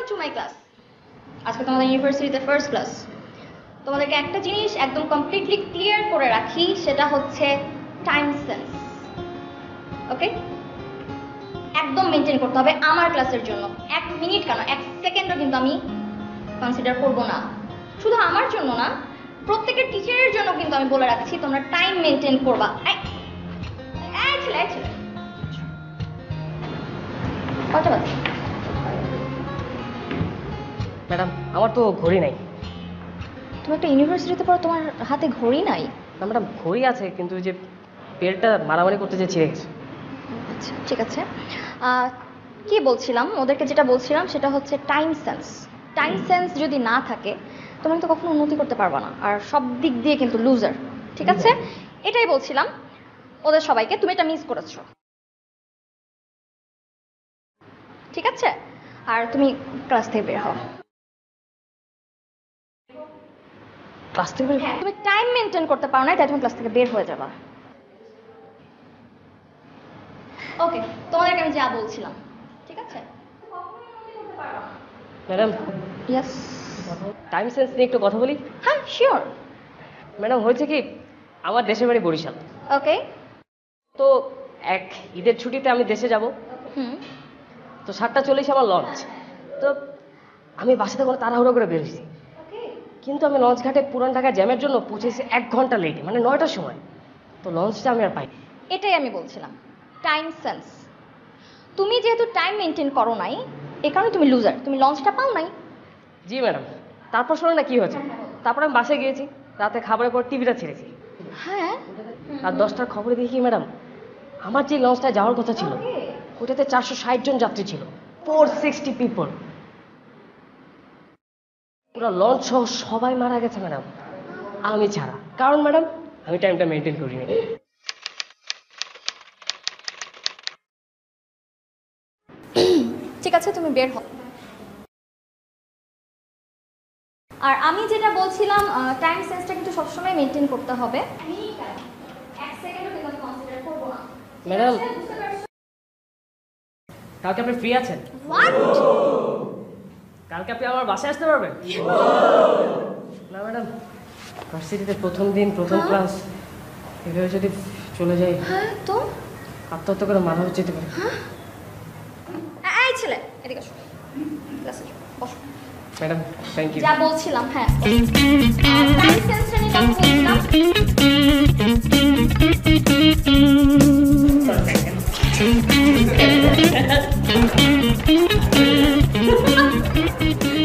To my class. আজকে তোমাদের ইউনিভার্সিটিতে ফার্স্ট ক্লাস। তোমাদেরকে একটা জিনিস একদম কমপ্লিটলি ক্লিয়ার করে রাখি, সেটা হচ্ছে টাইম সেন্স। ওকে, একদম মেনটেন করতে হবে আমার ক্লাসের জন্য। 1 মিনিট কেন, 1 সেকেন্ডও কিন্তু আমি কনসিডার করব না। শুধু আমার জন্য না, প্রত্যেকের টিচারের জন্য কিন্তু আমি বলে রাখছি, তোমরা টাইম মেনটেন করবা। কটা বাজে? ম্যাডাম, আমার তো ঘড়ি নাই। তুমি একটা ইউনিভার্সিটিতে পড়ো, তোমার হাতে ঘড়ি নাই? না ম্যাডাম, ঘড়ি আছে, কিন্তু ওই যে বেলটা মারামারি করতে যে ছিঁড়ে গেছে। আচ্ছা ঠিক আছে। কি বলছিলাম, ওদেরকে যেটা বলছিলাম সেটা হচ্ছে টাইম সেন্স। টাইম সেন্স যদি না থাকে তোমরা কিন্তু কখনো উন্নতি করতে পারবে না, আর সব দিক দিয়ে কিন্তু লুজার। ঠিক আছে, এটাই বলছিলাম ওদের সবাইকে। তুমি এটা মিস করেছো, ঠিক আছে? আর তুমি ক্লাস থেকে বের হও। ক্লাস থেকে বের? হ্যাঁ, তুমি টাইম মেনটেন করতে পারো না, তাই তুমি ক্লাস থেকে বের হয়ে যাবা। ওকে, তোমাদেরকে আমি যা বলছিলাম, ঠিক আছে? Madam, yes. টাইম সেন্স নিয়ে একটু কথা বলি। হ্যাঁ শিওর। ম্যাডাম, হয়েছে কি, আমার দেশের বাড়ি বরিশাল। ওকে। তো এক ঈদের ছুটিতে আমি দেশে যাব। হুম। তো 7:40 আমার লঞ্চ। তো আমি বাসাতে কোনো তাড়াহুড়ো করে বেরিয়েছি, কিন্তু আমি লঞ্চ ঘাটে পুরান ঢাকা জ্যামের জন্য পৌঁছেছি 1 ঘন্টা লেটে, মানে 9টার সময়। তো লঞ্চটা আমি আর পাই। এটাই আমি বলছিলাম, টাইম সেন্স। তুমি যেহেতু টাইম মেনটেন করো নাই, এ কারণে তুমি লুজার, তুমি লঞ্চটা পাও নাই। জি ম্যাডাম। তারপর শোনো না কি হয়েছে। তারপর আমি বাসে গিয়েছি, রাতে খাবারের পর টিভিটা ছেড়েছি। হ্যাঁ। আর 10টার খবরে দেখি ম্যাডাম, আমার যে লঞ্চটায় যাওয়ার কথা ছিল ওটাতে 460 জন যাত্রী ছিল, 460 পিপল। পুরো লঞ্চ সহ সবাই মারা গেছে ম্যাডাম, আমি ছাড়া। কারণ ম্যাডাম, আমি টাইমটা মেনটেন করিনি। ঠিক আছে, তুমি বের হও। আর আমি যেটা বলছিলাম, টাইম সেন্সটা কিন্তু সবসময় মেনটেন করতে হবে। ম্যাডাম, কালকে আপনি ফ্রি আছেন? হোয়াট? কালকে আপনি আমার বাসায় আসতে পারবেন? না ম্যাডাম, ভার্সিটিতে প্রথম দিন প্রথম ক্লাস, এভাবে যদি চলে যাই হ্যাঁ তো আত্মহত্যা করে মারা যেতে পারে। এই ছেলে, এদিকে আসো, ক্লাসে বসো। Madam, thank you. যা বলছিলাম, হ্যাঁ, টাইম সেন্সটা নিয়ে কথা বলছিলাম।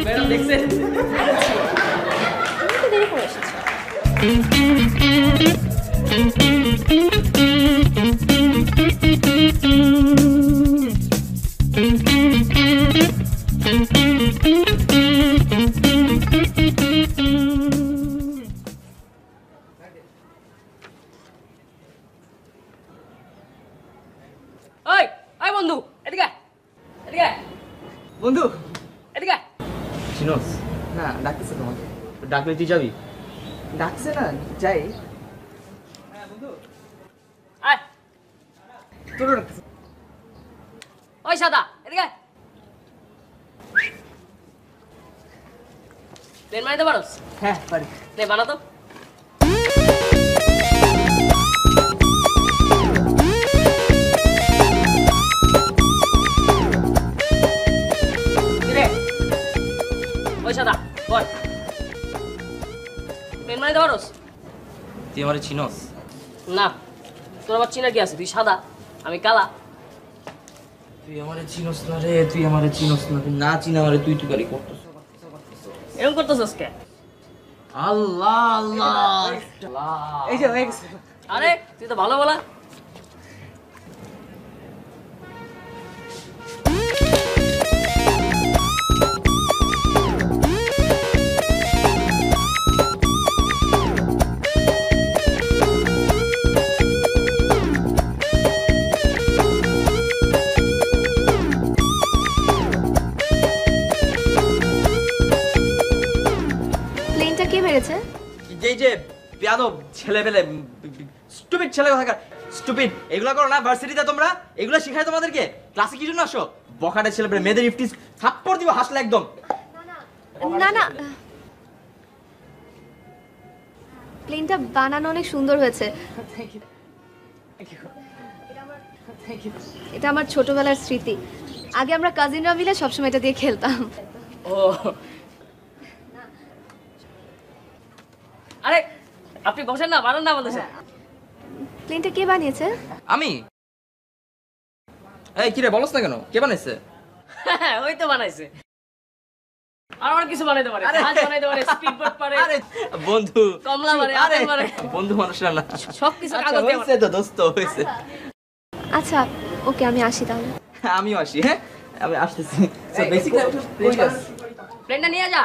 ম্যাডাম দেখছেন, তুমি তো দেরি করে এসেছো। ওই ওই বন্ধু, এদিকে আয়, এদিকে আয়। বন্ধু, এদিকে আয়। চিনোস? না, ডাকতেছে তোমাকে। ডাকলে তুই যাবি? ডাকছে না, যাই। আয়। তোরও ডাকতেছে। ওই সাদা, এদিকে আয়। প্লেন বানাইতে পারোস? হ্যাঁ পারি। নে বানাতো। ওই সাদা, বল। প্লেন বানাইতে পারোস? তুই আমার চিনোস? না, তোর আবার চিনা কি আছে? তুই সাদা, আমি কালা। তুই আমার চিনোস না রে, তুই আমার চিনোস না। তুই না চিনা আমারে, তুই তুই গালি করতেছ। এরকম করতেছস কে? আল্লাহ আল্লাহ, এই যে হয়ে গেছে। আরে তুই তো ভালো বলা। প্লেনটা কে মেরেছে? এই যে পিয়ানো ছেলে পেলে, স্টুপিড ছেলে কোথাকার, স্টুপিড। এগুলা করো না ভার্সিটিতে তোমরা, এগুলা শিখায় তোমাদেরকে? ক্লাসে কি জন্য আসো? বখাটে ছেলে পেলে মেয়েদের ইফটিজ থাপ্পড় দিব হাসলে একদম। না না, প্লেনটা বানানো অনেক সুন্দর হয়েছে। এটা আমার ছোটবেলার স্মৃতি। আগে আমরা কাজিনরা মিলে সবসময় এটা দিয়ে খেলতাম। ও আরে আপনি বসেন না, বানান না আমাদের সাথে। প্লেনটা কে বানিয়েছে? আমি। এই কি রে বলছ না কেন? কে বানাইছে? ওই তো বানাইছে। আর আর কিছু বানাইতে পারে, জাহাজ বানাইতে পারে, স্পিড বোট পারে, আরে বন্ধু কমলা পারে, আরে আপেল পারে, বন্ধু মানুষরা না সবকিছু আচ্ছা, কাগজ দিয়ে হয়েছে তো দোস্ত হয়েছে। আচ্ছা ওকে, আমি আসি তাহলে। আমিও আসি। হ্যাঁ আমি আসতেছি। সো বেসিক্যালি প্লেনটা নিয়ে যা।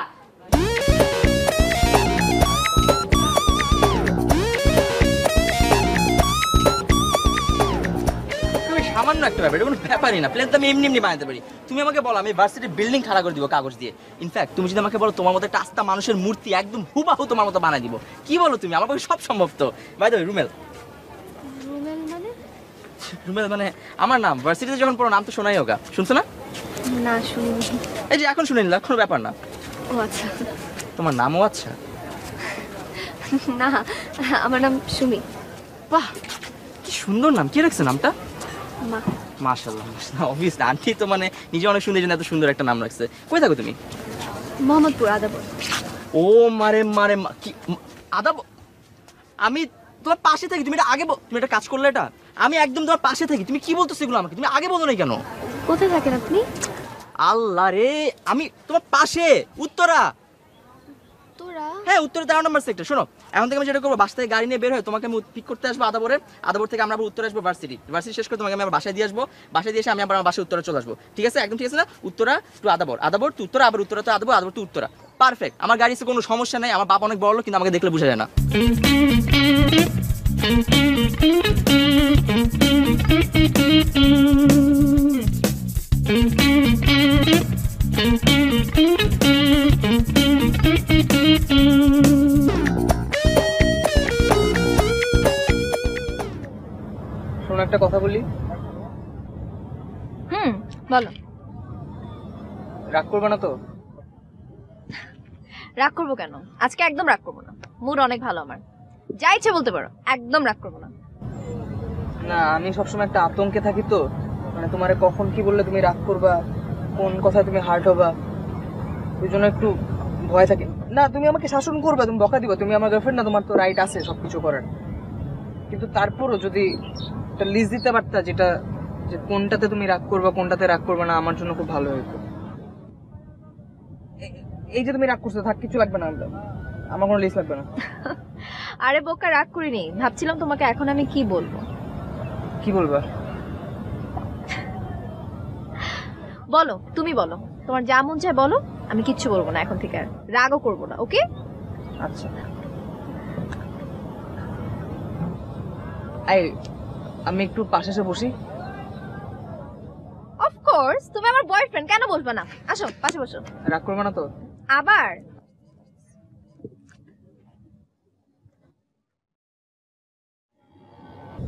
সামান্য একটা ব্যাপার, এটা কোনো ব্যাপারই না। প্লেন তো আমি এমনি এমনি বানাতে পারি। তুমি আমাকে বলো আমি ভার্সিটির বিল্ডিং খাড়া করে দিব কাগজ দিয়ে। ইনফ্যাক্ট তুমি যদি আমাকে বলো তোমার মতো একটা আস্তা মানুষের মূর্তি একদম হুবাহু তোমার মতো বানাই দিব। কি বলো তুমি? আমার পক্ষে সব সম্ভব তো। By the way রুমেল। রুমেল মানে? রুমেল মানে আমার নাম। ভার্সিটিতে যখন পড়ো নাম তো শোনাই হোক, শুনছো না? না শুনিনি। এই যে এখন শুনে নিলাম, কোনো ব্যাপার না। ও আচ্ছা। তোমার নামও আচ্ছা। না, আমার নাম সুমি। বাহ কি সুন্দর নাম। কে রাখছে নামটা? মা। মাশাআল্লাহ মাশাআল্লাহ। অবভিয়াসলি আন্টি তো মানে নিজে অনেক সুন্দর, জন্য এত সুন্দর একটা নাম রাখছে। কই থাকো তুমি? মোহাম্মদপুর, আদাবর। ও মারে মারে কি আদাব? আমি তোমার পাশে থাকি। তুমি এটা আগে তুমি একটা কাজ করলে এটা। আমি একদম তোমার পাশে থাকি। তুমি কি বলতো সেগুলো আমাকে? তুমি আগে বলো না কেন? কোথায় থাকেন আপনি? আল্লাহ রে, আমি তোমার পাশে উত্তরা। তোরা? হ্যাঁ উত্তরা 13 নম্বর সেক্টর। শোনো এখন থেকে আমি যেটা করবো, বাসা থেকে গাড়ি নিয়ে বের হয়ে তোমাকে আমি পিক করতে আসবো আদাবরে। আদাবর থেকে আমরা আবার উত্তরে আসবো ভার্সিটি। ভার্সিটি শেষ করে তোমাকে আমি আবার বাসায় দিয়ে আসবো। বাসায় দিয়ে এসে আমি আবার আমার বাসায় উত্তরে চলে আসবো। ঠিক আছে? একদম ঠিক আছে না? উত্তরা টু আদাবর, আদাবর টু উত্তরা, আবার Uttara to Adabor, Adabor to Uttara. Perfect. আমার গাড়িতে কোনো সমস্যা নেই। আমার বাপ অনেক বড় লোক, কিন্তু আমাকে দেখলে বোঝা যায় না। শোনো একটা কথা বলি। বলো। রাগ করবে না তো? রাগ করবো কেন? আজকে একদম রাগ করবো না। মুড অনেক ভালো আমার। যা ইচ্ছে বলতে পারো, একদম রাগ করবো না। না আমি সবসময় একটা আতঙ্কে থাকি তো, মানে তোমারে কখন কি বললে তুমি রাগ করবা, কোন কথায় তুমি হার্ট হবা, ওই জন্য একটু ভয় থাকে। না তুমি আমাকে শাসন করবা, তুমি বকা দিবা, তুমি আমার গার্লফ্রেন্ড না, তোমার তো রাইট আছে সবকিছু করার। কিন্তু তারপরও যদি একটা লিস্ট দিতে পারতা, যেটা যে কোনটাতে তুমি রাগ করবা কোনটাতে রাগ করবে না, আমার জন্য খুব ভালো হতো। এই যে তুমি রাগ করছো, থাক কিছু লাগবে না, আমার কোনো লিস্ট লাগবে না। আরে বোকা, রাগ করিনি। ভাবছিলাম তোমাকে এখন আমি কি বলবো। কি বলবা? বলো, তুমি বলো, তোমার যা মন চায় বলো। আমি কিচ্ছু বলবো না এখন থেকে, আর রাগও করবো না। ওকে? আচ্ছা এই আমি একটু পাশে এসে বসি। অফকোর্স, তুমি আমার বয়ফ্রেন্ড, কেন বলবো না? আসো পাশে বসো। রাগ করবে না তো? আবার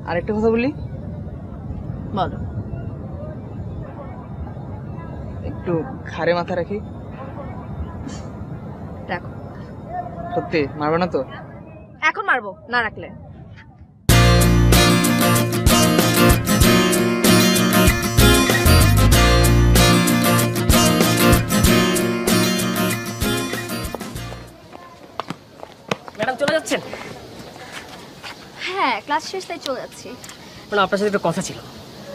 আরেকটা কথা বলি। বলো। একটু ঘাড়ে মাথা রাখি। রাখো। সত্যি মারবে না তো? এখন মারবো না রাখলে। ম্যাডাম চলে যাচ্ছেন? হ্যাঁ ক্লাস শেষ, তাই চলে যাচ্ছি। মানে আপনার সাথে একটু কথা ছিল।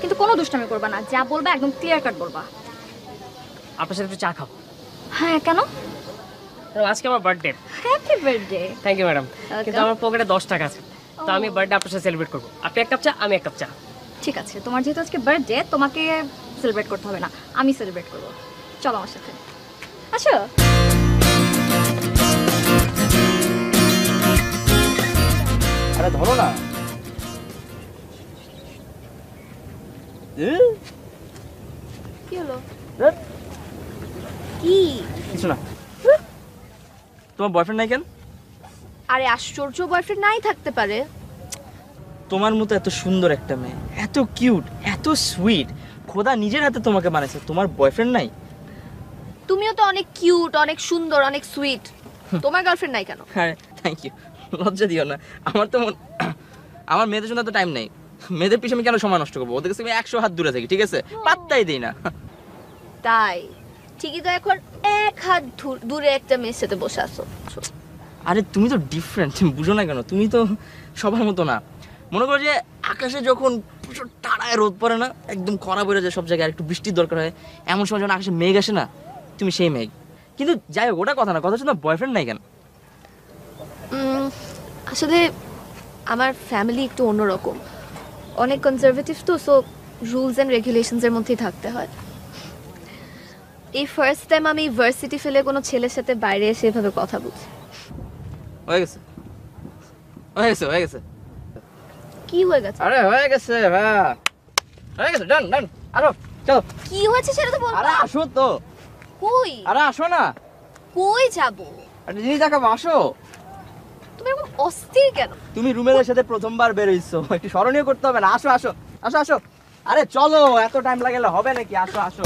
কিন্তু কোনো দুষ্টামি করবা না, যা বলবা একদম ক্লিয়ার কাট বলবা। আপনার সাথে একটু চা খাবো। হ্যাঁ কেন? ম্যাডাম আজকে আমার birthday. Happy birthday. Thank you madam. কিন্তু আমার পকেটে 10 টাকা আছে, তো আমি বার্থডে আপনার সাথে সেলিব্রেট করবো। আপনি এক কাপ চা, আমি এক কাপ চা। ঠিক আছে, তোমার যেহেতু আজকে বার্থডে, তোমাকে সেলিব্রেট করতে হবে না, আমি সেলিব্রেট করবো। চলো আমার সাথে, আসো। আরে ধরো না। কি হলো? কি? কিছু না। তোমার বয়ফ্রেন্ড নাই কেন? আরে আশ্চর্য, বয়ফ্রেন্ড নাই থাকতে পারে। তোমার মতো এত সুন্দর একটা মেয়ে, এত কিউট, এত সুইট, খোদা নিজের হাতে তোমাকে বানাইছে, তোমার বয়ফ্রেন্ড নাই? তুমিও তো অনেক কিউট, অনেক সুন্দর, অনেক সুইট। তোমার গার্লফ্রেন্ড নাই কেন? হ্যাঁ থ্যাংক ইউ, লজ্জা দিও না। আমার তো আমার মেয়েদের জন্য তো টাইম নেই। মেয়েদের পিছনে আমি কেন সময় নষ্ট করবো? ওদের কাছে আমি 100 হাত দূরে থাকি, ঠিক আছে? পাত্তাই দিই না। তাই ঠিকই তো, এখন 1 হাত দূরে একটা মেয়ের সাথে বসে আছো। আরে তুমি তো ডিফারেন্ট, বুঝো না কেন? তুমি তো সবার মতো না। মনে করো যে আকাশে যখন প্রচুর টাড়ায় রোদ পড়ে না, একদম খরা পড়ে যায় সব জায়গায়, একটু বৃষ্টির দরকার হয়, এমন সময় যখন আকাশে মেঘ আসে না, তুমি সেই মেঘ। কিন্তু যাই হোক, ওটা কথা না, কথা হচ্ছে তোমার বয়ফ্রেন্ড নাই কেন? আসলে আমার ফ্যামিলি একটু অন্যরকম, অনেক কনজারভেটিভ তো, সো রুলস অ্যান্ড রেগুলেশনসের মধ্যেই থাকতে হয়। এই ফার্স্ট টাইম আমি ভার্সিটি ফেলে কোনো ছেলের সাথে বাইরে এসে এভাবে কথা বলছি। হয়ে গেছে, হয়ে গেছে, হয়ে গেছে। কি হয়ে গেছে? আরে হয়ে গেছে ভাই, হয়ে গেছে, ডান ডান। আরো চলো। কি হয়েছে সেটা তো বলবা। আরে আসো তো। কই? আরে আসো না, কই যাব? একটা জিনিস দেখাবো, আসো। তুমি এরকম অস্থির কেন? তুমি রুমেদের সাথে প্রথমবার বের হইছো, একটু স্মরণীয় করতে হবে না? আসো আসো আসো আসো। আরে চলো, এত টাইম লাগলে হবে নাকি? আসো আসো।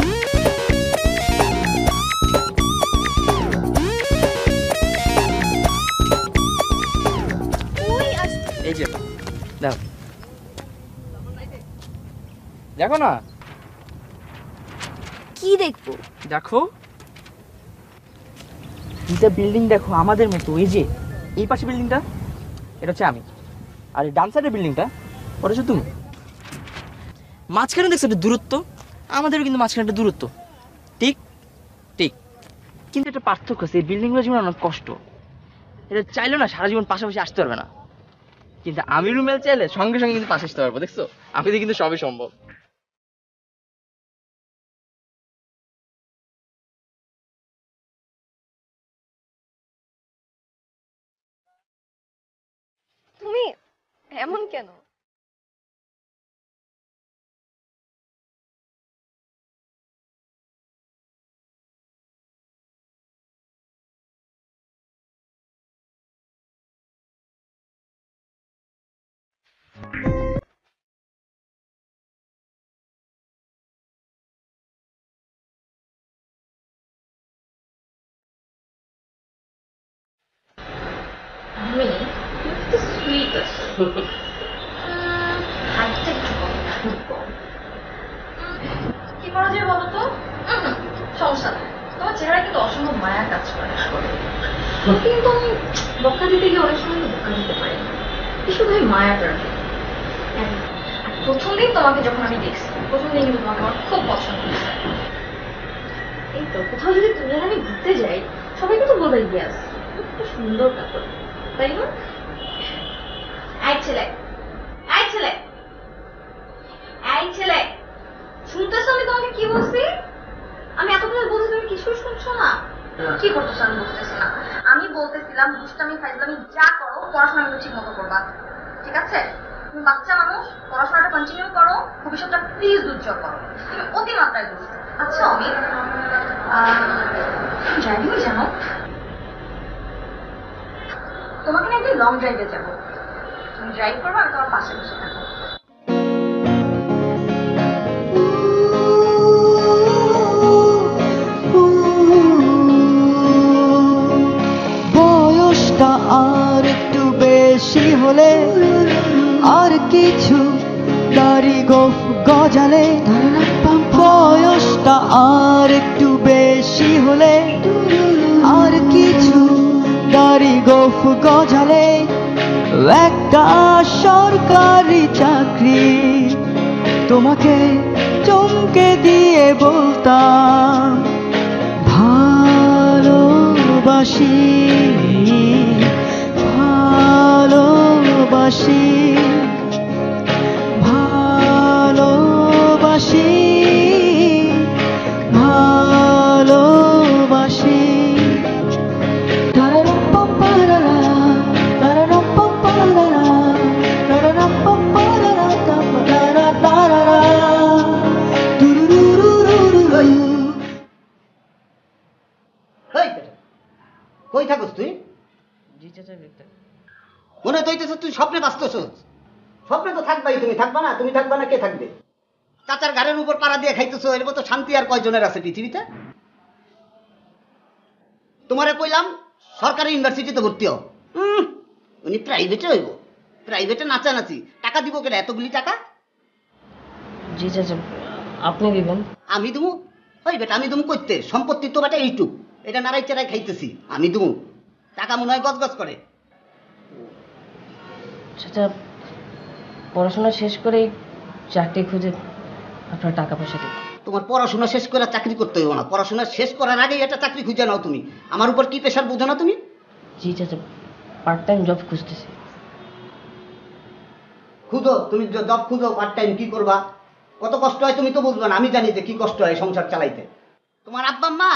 কই আস? এই যে দেখো, দেখো না, কি দেখবো? দেখো দুইটা বিল্ডিং দেখো আমাদের মতো। এই যে এই পাশে বিল্ডিংটা, এটা হচ্ছে আমি, আর এই ডান সাইডের বিল্ডিংটা ওটা হচ্ছে তুমি। মাঝখানে দেখছো একটা দূরত্ব, আমাদেরও কিন্তু মাঝখানে একটা দূরত্ব, ঠিক ঠিক। কিন্তু একটা পার্থক্য আছে, এই বিল্ডিংগুলো জীবন অনেক কষ্ট, এটা চাইলেও না সারা জীবন পাশাপাশি আসতে পারবে না। কিন্তু আমি রুমেল চাইলে সঙ্গে সঙ্গে কিন্তু পাশে আসতে পারবো, দেখছো? আমি কিন্তু সবই সম্ভব। তুমি এমন কেন? আমি একটু সুইট আছি, হাতটা একটু কম, খুব কম। কি করা যায় বলো তো? সমস্যা নেই, তোমার চেহারা কিন্তু অসম্ভব মায়া কাজ করে, কিন্তু আমি বকা দিতে গিয়ে অনেক সময় বকা দিতে পারি না, শুধু ওই মায়াটার জন্য। আর প্রথম দিন তোমাকে যখন আমি দেখছি, প্রথম দিন কিন্তু তোমাকে আমার খুব পছন্দ হয়েছে। এই তো কোথাও যদি তুমি আর আমি ঘুরতে যাই, সবাই কিন্তু বলবে ইয়াস খুব সুন্দর কাপড়, তাই না? এই ছেলে, এই ছেলে, এই ছেলে, শুনতেছো আমি তোমাকে কি বলছি? আমি এতক্ষণ বলছি, তুমি কিছু শুনছো না? কি করতেছো? আমি বুঝতেছি না। আমি বলতেছিলাম দুষ্টামি ফাইজলামি যা করো, পড়াশোনা কিন্তু ঠিক মতো করবা, ঠিক আছে? তুমি বাচ্চা মানুষ, পড়াশোনাটা কন্টিনিউ করো, ভবিষ্যৎটা প্লিজ উজ্জ্বল করো। তুমি অতিমাত্রায় দুষ্ট। আচ্ছা আমি ড্রাইভিং জানো? তোমাকে না একদিন লং ড্রাইভে যাবো, তুমি ড্রাইভ করবো, আমি তোমার পাশে বসে থাকবো। বয়সটা আর একটু বেশি হলে, আর কিছু দাড়ি গোফ গজালে, বয়সটা আর একটু বেশি হলে, আর কিছু দাড়ি গোফ গজালে, একটা সরকারি চাকরি তোমাকে চমকে দিয়ে বলতাম ভালোবাসি, ভালোবাসি, ভালোবাসি, ভালোবাসি। কই থাকস তুই? জি চাচা দেখতে। মনে তো হইতেছে তুই স্বপ্নে বাঁচতেছ। স্বপ্নে তো থাকবাই, তুমি থাকবা না? তুমি থাকবা না, কে থাকবে? চাচার ঘাড়ের উপর পাড়া দিয়ে খাইতেছো, এর মতো শান্তি আর কয়জনের আছে পৃথিবীতে? তোমারে কইলাম সরকারি ইউনিভার্সিটিতে ভর্তি হও, উনি প্রাইভেটে হইব। প্রাইভেটে নাচানাচি, টাকা দিব কেন এতগুলি টাকা? জি চাচা, আপনি দিবেন। আমি দেবো? ওই বেটা আমি দেবো করতে, সম্পত্তি তো বেটা এইটুক, এটা নাড়াই চারাই খাইতেছি, আমি দেবো? টাকা মনে হয় গজ গজ করে। চাচা, পড়াশোনা শেষ করেই চাকরি খুঁজে আপনার টাকা পয়সা দিন। তোমার পড়াশোনা শেষ করে চাকরি করতে হইব না, পড়াশোনা শেষ করার আগেই একটা চাকরি খুঁজে নাও তুমি। আমার উপর কি প্রেশার বুঝো না তুমি? জি চাচা, পার্ট টাইম জব খুঁজতেছি। খুঁজো, তুমি জব খুঁজো, পার্ট টাইম। কি করবা? কত কষ্ট হয় তুমি তো বুঝবা না, আমি জানি যে কি কষ্ট হয় সংসার চালাইতে। তোমার আব্বা মা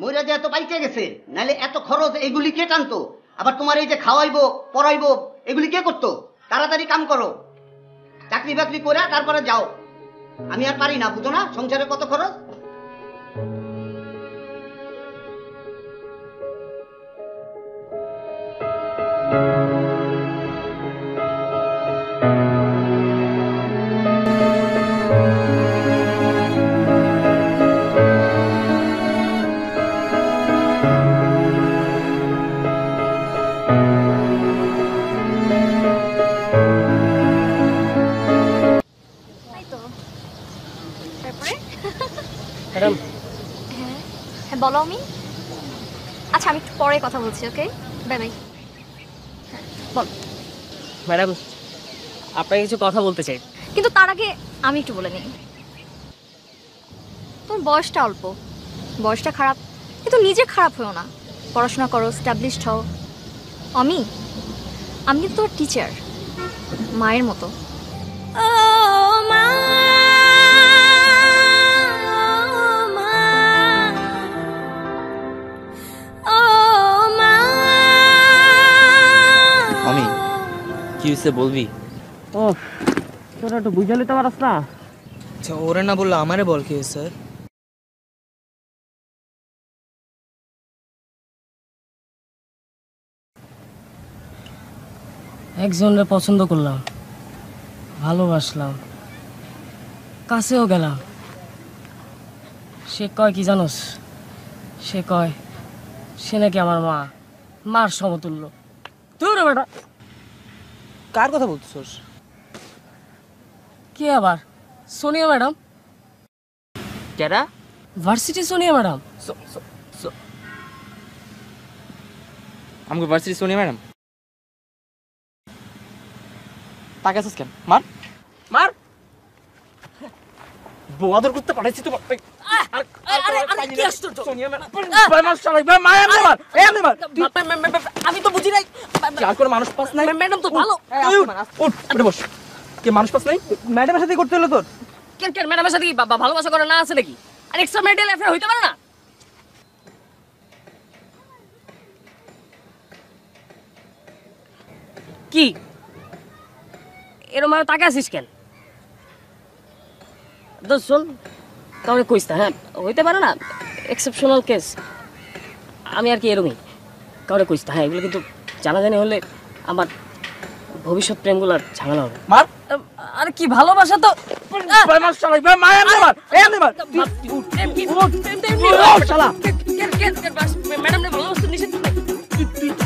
মইরা যে এত পাইতে গেছে, নাহলে এত খরচ এগুলি কে টানতো? আবার তোমার এই যে খাওয়াইবো পড়াইবো এগুলি কে করতো? তাড়াতাড়ি কাম করো, চাকরি বাকরি করে তারপরে যাও। আমি আর পারি না, বুঝো না সংসারে কত খরচ। তারপরে ম্যাডাম, হ্যাঁ বলো। আমি আচ্ছা, আমি একটু পরে কথা বলছি। ওকে, বাই বাই। বল। ম্যাডাম আপনাকে কিছু কথা বলতে চাই। কিন্তু তার আগে আমি একটু বলে নিই, তোর বয়সটা অল্প, বয়সটা খারাপ, কিন্তু নিজে খারাপ হও না, পড়াশোনা করো, স্ট্যাবলিশড হও। আমি কিন্তু তোর টিচার, মায়ের মতো। আমি কি হয়েছে বলবি? ও, তোরা একটু বুঝে নিতে পারস না? আচ্ছা, ওরে না বললো আমারে বল কি স্যার। একজনের পছন্দ করলাম, ভালোবাসলাম, কাছেও গেলাম। সে কয় কি জানোস? সে কয় সে নাকি আমার মা, মার সমতুল্য। তুই রে বেটা, কার কথা বলছিস? কে আবার? সোনিয়া ম্যাডাম। কেডা? Varsity Sonia madam. আমাকে ভার্সিটি সোনিয়া ম্যাডাম তাকে আছিস কেন? মার মার, বোয়াদর করতে পাঠাইছি তো। আমি তো বুঝি নাই মানুষ পাস নাই। ম্যাডাম তো ভালো। বস, কে মানুষ পাস নাই? ম্যাডামের সাথে করতে হলো তোর? কেন কেন ম্যাডামের সাথে কি ভালোবাসা করে না আছে নাকি? আর এক্সট্রা ম্যারিটাল অ্যাফেয়ার হইতে পারে না? কি এরম ভাবে তাকে আসিস কেন? দোস্ত শোন, কাউকে কইস না, হ্যাঁ হইতে পারে না, এক্সেপশনাল কেস। আমি আর কি এরমই, কাউকে কইস না, হ্যাঁ এগুলো কিন্তু জানাজানি হলে আমার ভবিষ্যৎ প্রেমগুলো ঝামেলা হবে। মার। আর কি ভালোবাসা তো ম্যাডাম ভালোবাসতে নিষেধ।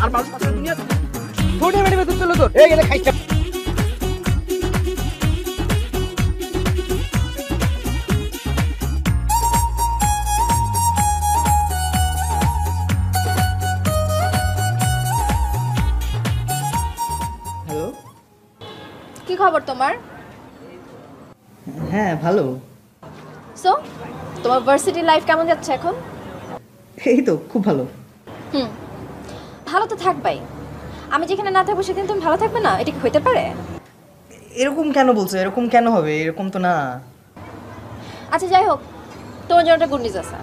আর মানুষ পাস নাই দুনিয়া। ফোনে ম্যাডামে করতে হলো তোর? এই গেলে খাইছ। হ্যালো। কি খবর তোমার? হ্যাঁ ভালো। সো তোমার ভার্সিটি লাইফ কেমন যাচ্ছে এখন? এই তো খুব ভালো। ভালো তো থাকবাই, আমি যেখানে না থাকবো সেদিন তুমি ভালো থাকবে না, এটা কি হইতে পারে? এরকম কেন বলছো? এরকম কেন হবে? এরকম তো না। আচ্ছা যাই হোক, তোমার জন্য একটা গুড নিউজ আছে।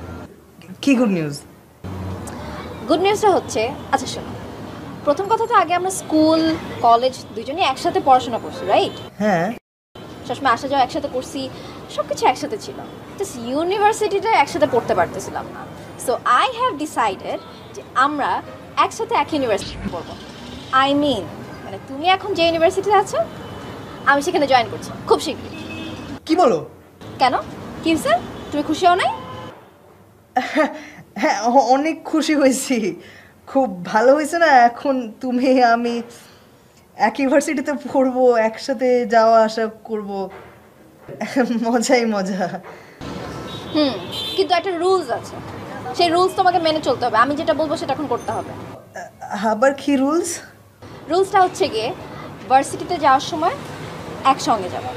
কি গুড নিউজ? গুড নিউজটা হচ্ছে, আচ্ছা শোনো, প্রথম কথা তো আগে আমরা স্কুল কলেজ দুজনেই একসাথে পড়াশোনা করছি, রাইট? হ্যাঁ। সবসময় আসা যাওয়া একসাথে করছি, সব কিছু একসাথে ছিল, জাস্ট ইউনিভার্সিটিটা একসাথে পড়তে পারতেছিলাম না। সো আই হ্যাভ ডিসাইডেড যে আমরা একসাথে এক ইউনিভার্সিটি পড়বো। আই মিন মানে তুমি এখন যে ইউনিভার্সিটিতে আছো আমি সেখানে জয়েন করছি খুব শীঘ্রই। কি বলো? কেন কি হয়েছে? তুমি খুশি হও নাই? হ্যাঁ অনেক খুশি হয়েছি, খুব ভালো হয়েছে না। এখন তুমি আমি এক ইউনিভার্সিটিতে পড়বো, একসাথে যাওয়া আসা করব, মজাই মজা। কিন্তু একটা রুলস আছে, সেই রুলস তোমাকে মেনে চলতে হবে। আমি যেটা বলবো সেটা এখন করতে হবে। আবার কি রুলস? রুলসটা হচ্ছে গিয়ে ভার্সিটিতে যাওয়ার সময় একসঙ্গে যাবো,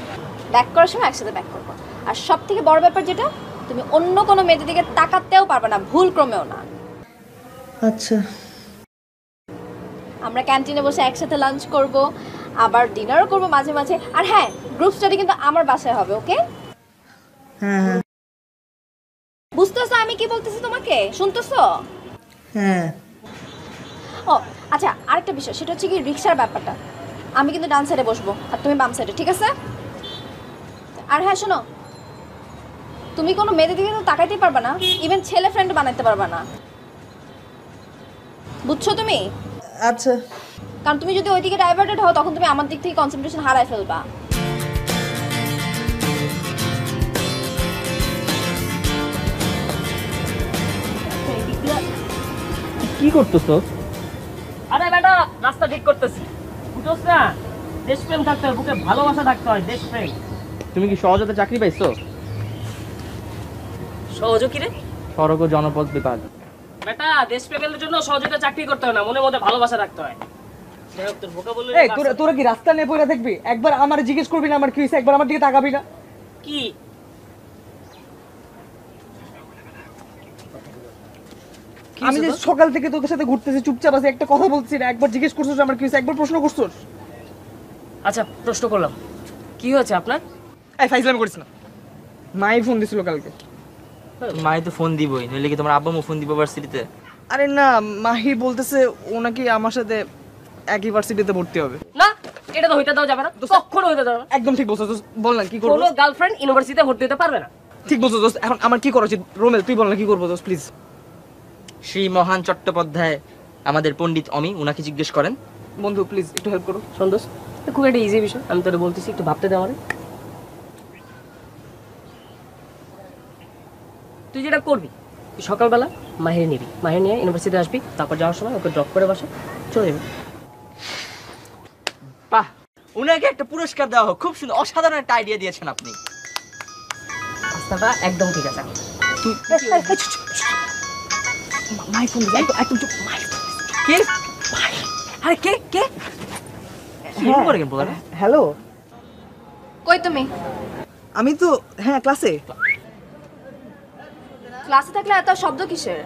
ব্যাক করার সময় একসাথে ব্যাক করবো। আর সব থেকে বড় ব্যাপার যেটা, তুমি অন্য কোনো মেয়েদের দিকে তাকাতেও পারবে না, ভুল ক্রমেও না। আচ্ছা। আমরা ক্যান্টিনে বসে একসাথে লাঞ্চ করব, আবার ডিনারও করব মাঝে মাঝে। আর হ্যাঁ, গ্রুপ স্টাডি কিন্তু আমার বাসায় হবে, ওকে? হ্যাঁ বুঝতেছো আমি কি বলতেছি তোমাকে? শুনতেছো? হ্যাঁ। ও আচ্ছা, আরেকটা বিষয়, সেটা হচ্ছে কি রিক্সার ব্যাপারটা। আমি কিন্তু ডান সাইডে বসবো আর তুমি বাম সাইডে, ঠিক আছে? আর হ্যাঁ শোনো, তুমি কোনো মেয়েদের দিকে তো তাকাইতেই পারবা না, ইভেন ছেলে ফ্রেন্ড বানাইতে পারবা না, বুঝছো তুমি? আচ্ছা। কারণ তুমি যদি ওইদিকে ডাইভার্টেড হও, তখন তুমি আমার দিক থেকে কনসেন্ট্রেশন হারায় ফেলবা। কি করতেছো? আরে বেটা, রাস্তা ঠিক করতেছি, বুঝোস না? দেশপ্রেম থাকতে হয়, বুকে ভালোবাসা থাকতে হয়, দেশপ্রেম। তুমি কি সহজতে চাকরি পাইছো? সহযোগ কি রে সড়ক ও জনপথ বিভাগ। বেটা? দেশপ্রেমের জন্য সহযোগিতা চাকরি করতে হয় না, মনের মধ্যে ভালোবাসা রাখতে হয়। যাই হোক, তোর vocabulary এই তোরা কি রাস্তা নিয়ে পড়ে থাকবি? একবার আমার জিজ্ঞেস করবি না আমার কি হয়েছে? একবার আমার দিকে তাকাবি না? কি? আমি যে সকাল থেকে তোদের সাথে ঘুরতেছি, চুপচাপ আছি, একটা কথা বলছি না, একবার জিজ্ঞেস করছিস আমার কি হয়েছে? একবার প্রশ্ন করছিস? আচ্ছা, প্রশ্ন করলাম, কি হয়েছে আপনার? এই ফাইজলামি করিস না। মাই ফোন দিছিল কালকে। মাই তো ফোন দিবই, নইলে কি তোমার আব্বা মু ফোন দিব ভার্সিটিতে? আরে না, মাহি বলতেছে ও নাকি আমার সাথে এক ইউনিভার্সিটিতে ভর্তি হবে। না, এটা তো হইতে দাও যাবে না, কখনো হইতে দাও না। একদম ঠিক বলছিস দোস্ত, বল না কি করব? কোনো গার্লফ্রেন্ড ইউনিভার্সিটিতে ভর্তি হতে পারবে না। ঠিক বলছিস দোস্ত, এখন আমার কি করা উচিত? রোমেল তুই বল না কি করব দোস্ত, প্লিজ। শ্রী মহান চট্টোপাধ্যায় আমাদের পণ্ডিত অমি, উনাকে জিজ্ঞেস করেন। বন্ধু প্লিজ একটু হেল্প করো। সন্তোষ, এটা খুব একটা ইজি বিষয়, আমি তোরে বলতেছি, একটু ভাবতে দে আমারে। তুই যেটা করবি, তুই সকালবেলা মাহির নিবি, মাহির নিয়ে ইউনিভার্সিটি আসবি, তারপর যাওয়ার সময় ওকে ড্রপ করে বাসা চলে যাবি। বাহ, উনাকে একটা পুরস্কার দেওয়া হোক, খুব সুন্দর, অসাধারণ একটা আইডিয়া দিয়েছেন আপনি। রাস্তাটা একদম ঠিক আছে। তুই মাই ফোন দিছে, একদম চুপ। মাই কে? আরে কে কে শুরু করে কেন বলা? হ্যালো, কই তুমি? আমি তো হ্যাঁ ক্লাসে। ক্লাসে থাকলে এত শব্দ কিসের?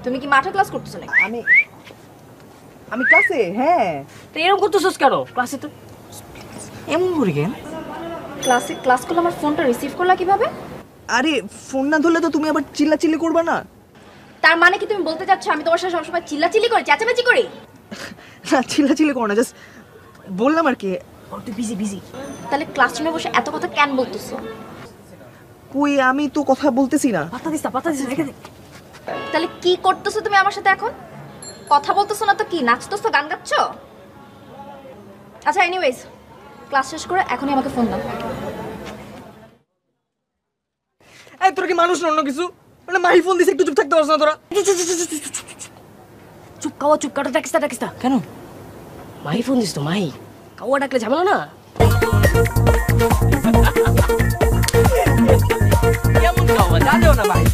তুমি কি মাঠে ক্লাস করতেছো নাকি? আমি ক্লাসে, হ্যাঁ। তো এরকম করতেছিস কেন ক্লাসে? তো এমন করে কেন? ক্লাসে ক্লাস করলে আমার ফোনটা রিসিভ করলা কিভাবে? আরে ফোন না ধরলে তো তুমি আবার চিল্লাচিল্লি করবে না? তার মানে কি তুমি বলতে চাচ্ছ আমি তোমার সাথে সবসময় চিল্লাচিল্লি করি, চেঁচামেচি করি? না চিল্লাচিল্লি করো না, জাস্ট বললাম আর কি। তুই বিজি বিজি। তাহলে ক্লাসরুমে বসে এত কথা কেন বলতেছো? কই আমি তো কথা বলতেছি না। পাতা দিস না, রেখে দে। তাহলে কি করতেছো তুমি আমার সাথে এখন? কথা বলতেছো না তো কি, নাচতেছো, গান গাচ্ছো? আচ্ছা এনিওয়েজ, ক্লাস শেষ করে এখনই আমাকে ফোন দাও। এই তোরা কি মানুষ না অন্য কিছু? মানে মাহি ফোন দিছে, একটু চুপ থাকতে পারছ না তোরা? চুপ কাওয়া, চুপ কাটা, ডাকিস না। কেন? মাহি ফোন দিস তো, মাহি। কাওয়া ডাকলে ঝামেলা না। কেমন খাওয়া জানেও না ভাই।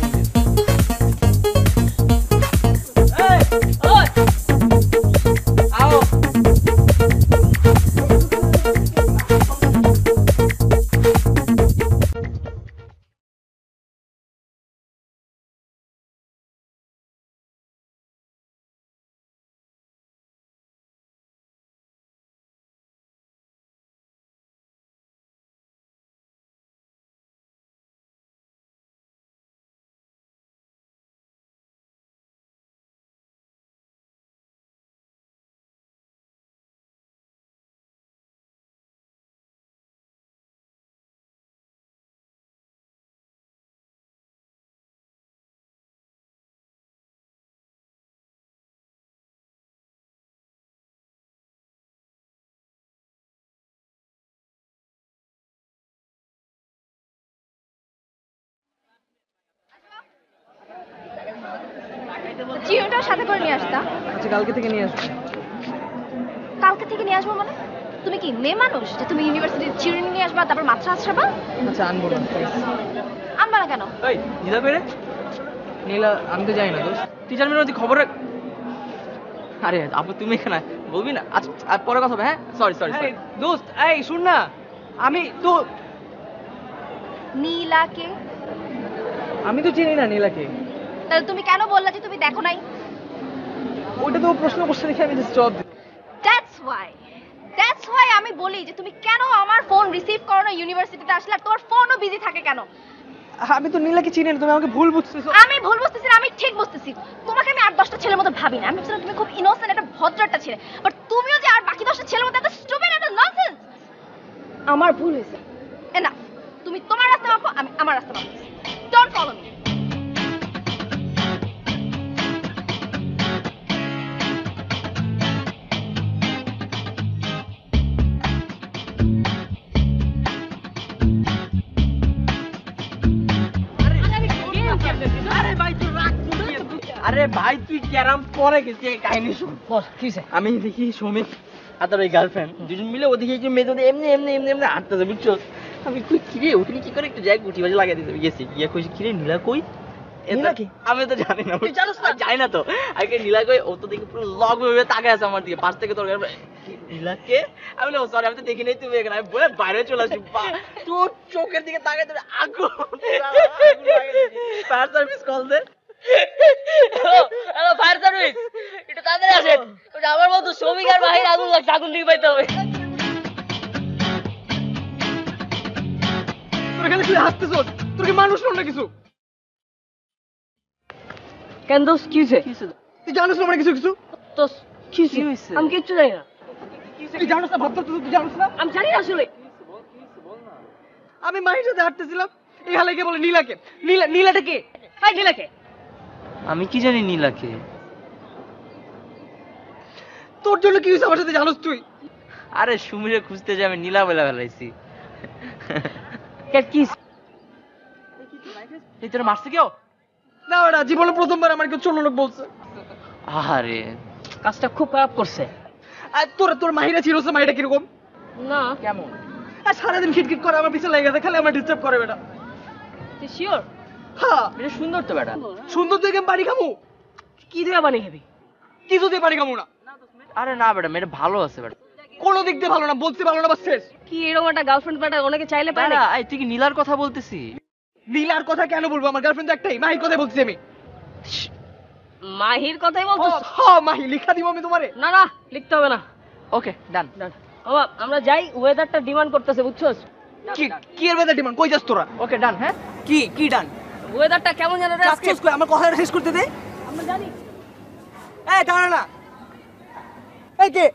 চিরুনিটাও সাথে করে নিয়ে আসতা। আচ্ছা কালকে থেকে নিয়ে আসবো। কালকে থেকে নিয়ে আসবো মানে? তুমি কি মেয়ে মানুষ যে তুমি ইউনিভার্সিটির চিরুনি নিয়ে আসবা তারপর মাত্রা আছড়াবা? আচ্ছা আনবো না প্লিজ। আনবা না কেন? ওই নীলা বেরে নীলা আমি তো জানি না দোস্ত। টিচার মেয়ের খবর রাখ। আরে আপু তুমি এখানে বলবি না? আচ্ছা আর পরে কথা হবে। হ্যাঁ সরি সরি সরি দোস্ত এই শুন না, আমি তো নীলাকে? চিনি না নীলাকে। তাহলে তুমি কেন বললা যে তুমি দেখো নাই? ওইটা তো প্রশ্ন করছে দেখে আমি জাস্ট জবাব দিই। দ্যাটস ওয়াই আমি বলি যে তুমি কেন আমার ফোন রিসিভ করো না ইউনিভার্সিটিতে আসলে, আর তোমার ফোনও বিজি থাকে কেন? আমি তো নীলাকে চিনি না, তুমি আমাকে ভুল বুঝতেছো। আমি ভুল বুঝতেছি না, আমি ঠিক বুঝতেছি। তোমাকে আমি 8-10টা ছেলের মতো ভাবি না। আমি ভাবছিলাম তুমি খুব ইনোসেন্ট একটা ভদ্র একটা ছেলে, বাট তুমিও যে আর বাকি 10টা ছেলের মতো এত স্টুপিড এত ননসেন্স। আমার ভুল হয়েছে। না তুমি তোমার রাস্তা মাপো, আমি আমার রাস্তা মাপো। Don't follow me. আরে ভাই তুই ক্যারাম পরে গেছি কাহিনী শুন। বল কি হয়েছে? আমি দেখি সৌমিক আর তার ওই গার্লফ্রেন্ড দুজন মিলে ওদিকে একটু মেয়ে তোদের এমনি এমনি এমনি এমনি হাঁটতেছে বুঝছো। আমি কই কিরে ওখানে কি করে একটু যাই গুটি বাজি লাগিয়ে দিতে গেছি গিয়ে কইছি কিরে নীলা কই? নীলা কি? আমি তো জানি না। তুই জানোস না? জানি না তো। আগে নীলা কই ও তো দেখি পুরো লগ হয়ে তাকায় আছে আমার দিকে পাশ থেকে তোর নীলাকে। আমি বলি সরি আমি তো দেখি নাই তুমি এখানে। আমি বলে বাইরে চলে আসি। তোর চোখের দিকে তাকায় তোর আগুন ফায়ার সার্ভিস কল দে। হ্যালো ফায়ার সার্ভিস, একটু তাড়াতাড়ি আসেন। ওটা আমার মতো শ্রমিক আর বাহির আগুন লাগছে, আগুন নিয়ে পাইতে হবে। তোর এখানে কি হাসতেছ? তোর কি মানুষ না কিছু? কেন দোস্ত কি হয়েছে? তুই জানিস না আমার কিছু কিছু? তো কি হয়েছে? আমি কিচ্ছু জানি না। তুই জানিস না ভাবতে তুই জানিস না? আমি জানি না আসলে। আমি মাহির সাথে হাঁটতেছিলাম, এই হালে কে বলে নীলাকে। নীলাটা কে? হাই নীলাকে? আমি কি জানি নীলাকে? তোর জন্য কি হয়েছে আমার সাথে জানোস তুই? আরে সুমিরে খুঁজতে যে আমি নীলা বলে ফেলাইছি। কি এই তোর মারছে কেউ? না ওটা জীবনে প্রথমবার আমার কেউ ছোট লোক বলছে। আরে কাজটা খুব খারাপ করছে। আর তোর মাহিরা ছিল মাহিরা কিরকম? না কেমন? আর সারাদিন খিটখিট করে আমার পিছনে লেগে গেছে, খালি আমার ডিস্টার্ব করে বেটা। তুই শিওর? হ্যাঁ এটা সুন্দর তো বেটা। সুন্দর দেখে বাড়ি খামু? কি দিয়ে বানিয়ে খাবি? কিছু দিয়ে বাড়ি খামু না। আরে না বেটা মেয়েটা ভালো আছে বেটা। কোনো দিক দিয়ে ভালো না, বলছি ভালো না বাস শেষ। কি এরকম একটা গার্লফ্রেন্ড বেটা অনেকে চাইলে পায় না? এই তুই কি নীলার কথা বলতেছি? নীলার কথা কেন বলবো? আমার গার্লফ্রেন্ড তো একটাই, মাহির কথাই বলছি আমি। মাহির কথাই বলছিস? হ্যাঁ মাহি, লিখা দিব আমি তোমারে। না না লিখতে হবে না। ওকে ডান। বাবা আমরা যাই, ওয়েদারটা ডিমান্ড করতেছে বুঝছস? কি কি এর বেদা ডিমান্ড? কই যাস তোরা? ওকে ডান। হ্যাঁ কি ডান? ওয়েদারটা কেমন জানো রে আজকে? আজকে আমার কথাটা শেষ করতে দে। আমরা জানি। এই দাঁড়া না। এই কে?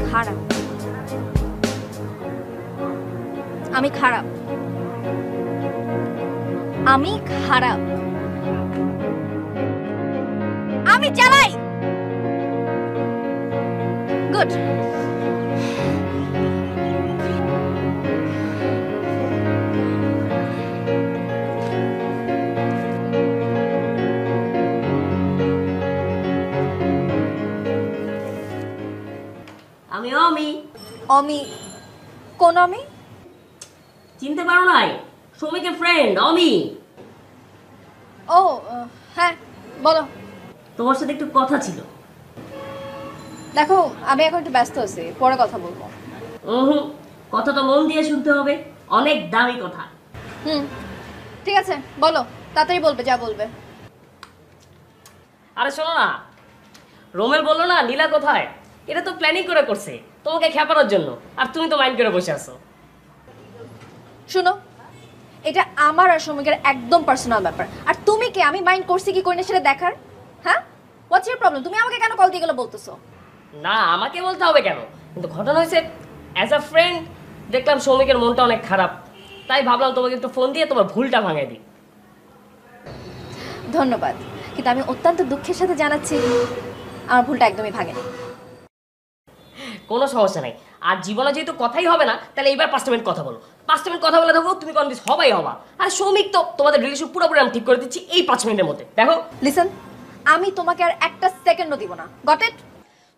খারাপ। আমি খারাপ। আমি খারাপ। আমি চালাই। গুড। আমি অমি। অমি? কোন অমি? চিনতে পারো নাই? শ্রমিকের ফ্রেন্ড অমি। ও হ্যাঁ বলো। তোমার সাথে একটু কথা ছিল। দেখো আমি এখন একটু ব্যস্ত আছি, পরে কথা বলবো। কথাটা মন দিয়ে শুনতে হবে, অনেক দামি কথা। ঠিক আছে বলো, তাড়াতাড়ি বলবে যা বলবে। আরে শোনো না, রোমেল বললো না নীলা কোথায়? এটা তো প্ল্যানিং করে করছে তোমাকে খেপানোর জন্য, আর তুমি তো মাইন্ড করে বসে আছো। শুনো, এটা আমার আর শ্রমিকের একদম পার্সোনাল ব্যাপার, আর তুমি কে আমি মাইন্ড করছি কি করি না সেটা দেখার? হ্যাঁ হোয়াটস ইউর প্রবলেম? তুমি আমাকে কেন কল দিয়ে গেলে বলতেছো? না আমাকে বলতে হবে কেন, কিন্তু ঘটনা হয়েছে অ্যাজ আ ফ্রেন্ড দেখলাম শ্রমিকের মনটা অনেক খারাপ, তাই ভাবলাম তোমাকে একটু ফোন দিয়ে তোমার ভুলটা ভাঙাই দিই। ধন্যবাদ, কিন্তু আমি অত্যন্ত দুঃখের সাথে জানাচ্ছি আমার ভুলটা একদমই ভাঙেনি। কোনো সমস্যা নাই। আর জীবনে যেহেতু কথাই হবে না, তাহলে এইবার 5 মিনিট কথা বলো। 5 মিনিট কথা বলে দেখো তুমি কনভিন্স হবাই হবা। আর সৌমিক তো তোমাদের রিলেশন পুরোপুরি আমি ঠিক করে দিচ্ছি এই 5 মিনিটের মধ্যে। দেখো লিসেন, আমি তোমাকে আর একটা সেকেন্ডও দিব না, গট ইট?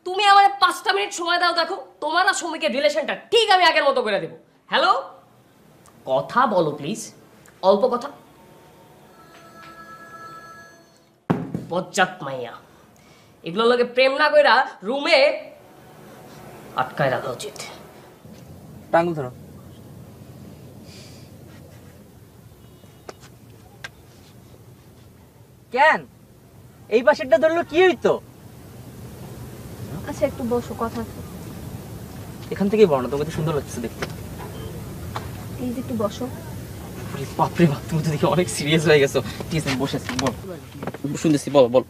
তুমি আমার 5টা মিনিট সময় দাও, দেখো তোমার আর সৌমিকের রিলেশনটা ঠিক আমি আগের মতো করে দেবো। হ্যালো, কথা বলো প্লিজ, অল্প কথা। বজ্জাত মাইয়া, এগুলোর লগে প্রেম না কইরা রুমে আটকায় রাখা উচিত। টাঙ্গুল ধরো। কেন এই পাশেরটা ধরলো কি হইতো? আচ্ছা একটু বসো, কথা আছে। এখান থেকেই বলো না, তোমাকে তো সুন্দর লাগছে দেখতে। প্লিজ একটু বসো। বাপরে বাপ, তুমি তো দেখি অনেক সিরিয়াস হয়ে গেছো। ঠিক আছে বসে আছি, বল। শুনতেছি, বল বল।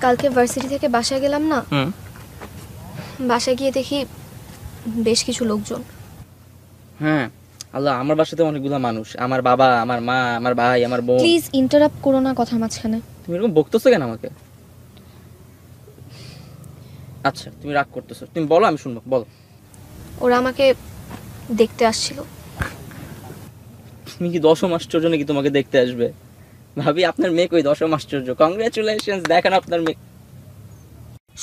কালকে ভার্সিটি থেকে বাসায় গেলাম না, বাসায় গিয়ে দেখি বেশ কিছু লোকজন। হ্যাঁ আল্লাহ, আমার বাসাতে অনেকগুলো মানুষ, আমার বাবা, আমার মা, আমার ভাই, আমার বোন। প্লিজ ইন্টারাপ্ট করো না কথা মাঝখানে। তুমি এরকম বকতেছো কেন আমাকে? আচ্ছা তুমি রাগ করতেছো, তুমি বলো, আমি শুনবো, বলো। ওরা আমাকে দেখতে আসছিল। তুমি কি 10ম আশ্চর্য নাকি তোমাকে দেখতে আসবে? ভাবি আপনার মেয়ে কই 10ম আশ্চর্য? কংগ্রাচুলেশনস, দেখেন আপনার মেয়ে।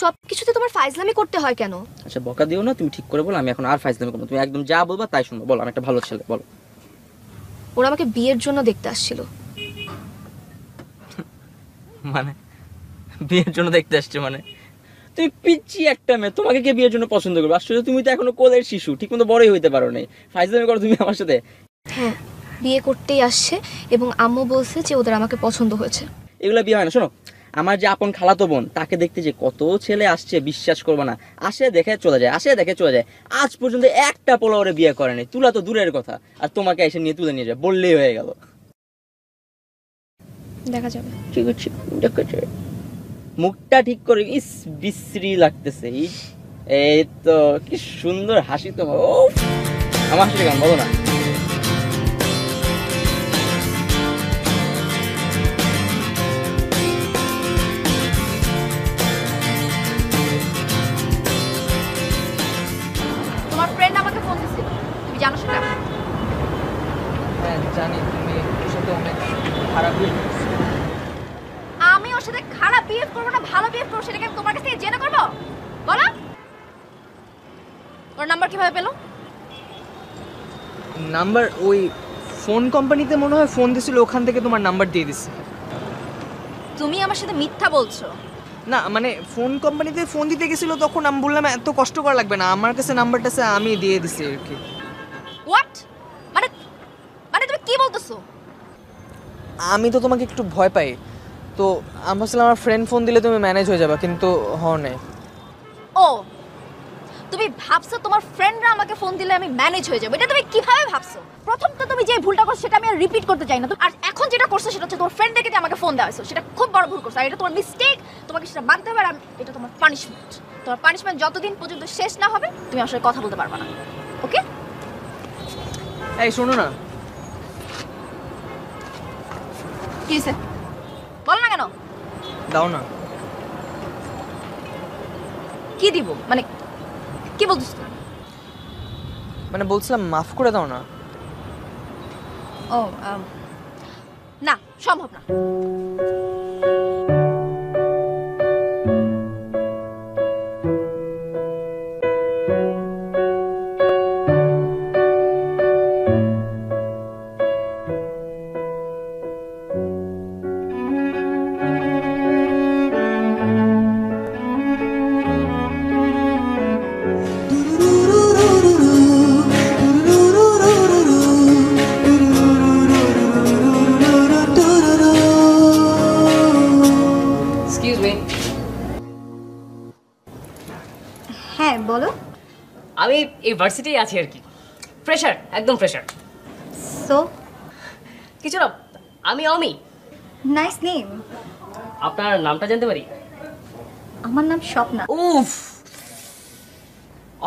সবকিছুতে তোমার ফাইজলামি করতে হয় কেন? আচ্ছা বকা দিও না, তুমি ঠিক করে বলো, আমি এখন আর ফাইজলামি করবো না। তুমি একদম যা বলবা তাই শুনবো, বলো। আমি একটা ভালো ছেলে, বলো। ওরা আমাকে বিয়ের জন্য দেখতে আসছিল। মানে বিয়ের জন্য দেখতে আসছে মানে? তুমি পিচ্ছি একটা মেয়ে, তোমাকে কে বিয়ের জন্য পছন্দ করবে? আসলে তুমি তো এখনো কোলের শিশু, ঠিক মতো বড়ই হইতে পারো নাই। ফাইজলামি করো তুমি আমার সাথে? হ্যাঁ, বিয়ে করতেই আসছে এবং আম্মু বলছে যে ওদের আমাকে পছন্দ হয়েছে। এগুলো বিয়ে হয় না। শোনো, আমার যে আপন খালাতো বোন, তাকে দেখতে যে কত ছেলে আসছে বিশ্বাস করবে না। আসে দেখে চলে যায়, আসে দেখে চলে যায়। আজ পর্যন্ত একটা পোলা ওরে বিয়ে করেনি। তুলা তো দূরের কথা, আর তোমাকে এসে নিয়ে তুলে নিয়ে যায়, বললেই হয়ে গেল। দেখা যাবে। ঠিক আছে, দেখেছে মুখটা ঠিক করে। ইস বিশ্রী লাগতেছে। এই তো কি সুন্দর হাসি তোমার। ও আমার হাসি কেমন বলো না? তোমার ফ্রেন্ড আমাকে ফোন দিছিল, তুমি জানো সেটা? হ্যাঁ জানি, তুমি ওর সাথে অনেক খারাপ বিহেভ করছো। আমি ওর সাথে খারাপ বিহেভ করবো না ভালো বিহেভ করবো সেটাকে আমি তোমার কাছ থেকে জেনে করবো? বলো। ওর নাম্বার কিভাবে পেলো? নাম্বার ওই ফোন কোম্পানিতে মনে হয় ফোন দিছিল, ওখান থেকে তোমার নাম্বার দিয়ে দিছে। তুমি আমার সাথে মিথ্যা বলছো। না মানে ফোন কোম্পানিতে ফোন দিতে গেছিল, তখন আমি বললাম এত কষ্ট করা লাগবে না, আমার কাছে নাম্বারটা আছে, আমি দিয়ে দিছি আর কি। হোয়াট? মানে মানে তুমি কি বলতেছো? আমি তো তোমাকে একটু ভয় পাই, তো আমি ভাবছিলাম আমার ফ্রেন্ড ফোন দিলে তুমি ম্যানেজ হয়ে যাবে, কিন্তু হও নাই। ও, তুমি ভাবছো তোমার ফ্রেন্ডরা আমাকে ফোন দিলে আমি ম্যানেজ হয়ে যাবো? এটা তুমি কিভাবে ভাবছো? প্রথম তো তুমি যে ভুলটা করছো সেটা আমি আর রিপিট করতে চাই না। আর এখন যেটা করছো সেটা হচ্ছে তোমার ফ্রেন্ডদেরকে যে আমাকে ফোন দেওয়া হয়েছে সেটা খুব বড় ভুল করছো। আর এটা তোমার মিস্টেক, তোমাকে সেটা মানতে হবে। আর এটা তোমার পানিশমেন্ট। তোমার পানিশমেন্ট যতদিন পর্যন্ত শেষ না হবে তুমি আসলে কথা বলতে পারবে না, ওকে? এই শোনো না। কি হয়েছে বল না কেন? দাও না। কি দিব মানে কি বলতেছ? মানে বলছিলাম মাফ করে দাও না। ও না, সম্ভব না। Excuse me. হ্যাঁ বলো। আমি এই ভার্সিটি আছি আর কি, ফ্রেশার, একদম ফ্রেশার। সো কিছু না, আমি অমি। Nice name. আপনার নামটা জানতে পারি? আমার নাম স্বপ্না। উফ,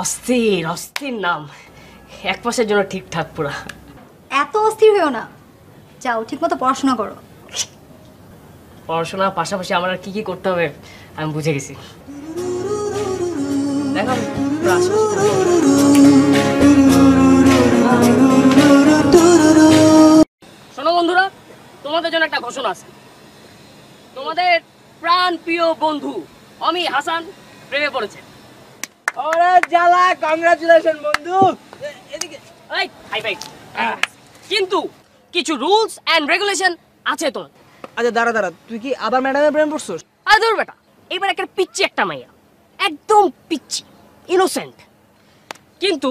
অস্থির অস্থির নাম, এক মাসের জন্য ঠিকঠাক পুরা। এত অস্থির হয়েও না, যাও ঠিকমতো পড়াশোনা করো। পড়াশোনার পাশাপাশি আমার আর কি কি করতে হবে আমি বুঝে গেছি। দেখো পুরো আশেপাশে শোনো বন্ধুরা, তোমাদের জন্য একটা ঘোষণা আছে। তোমাদের প্রাণ প্রিয় বন্ধু অমি হাসান প্রেমে পড়েছে। ওরে জ্বালা, কংগ্রাচুলেশন বন্ধু। এদিকে এই হাই ফাই। কিন্তু কিছু রুলস এন্ড রেগুলেশন আছে তো। আচ্ছা দাঁড়া দাঁড়া, তুই কি আবার ম্যাডামের প্রেম পড়ছস? আরে দূর বেটা, এবার একটা পিচ্চি একটা মাইয়া, একদম পিচ্চি, ইনোসেন্ট। কিন্তু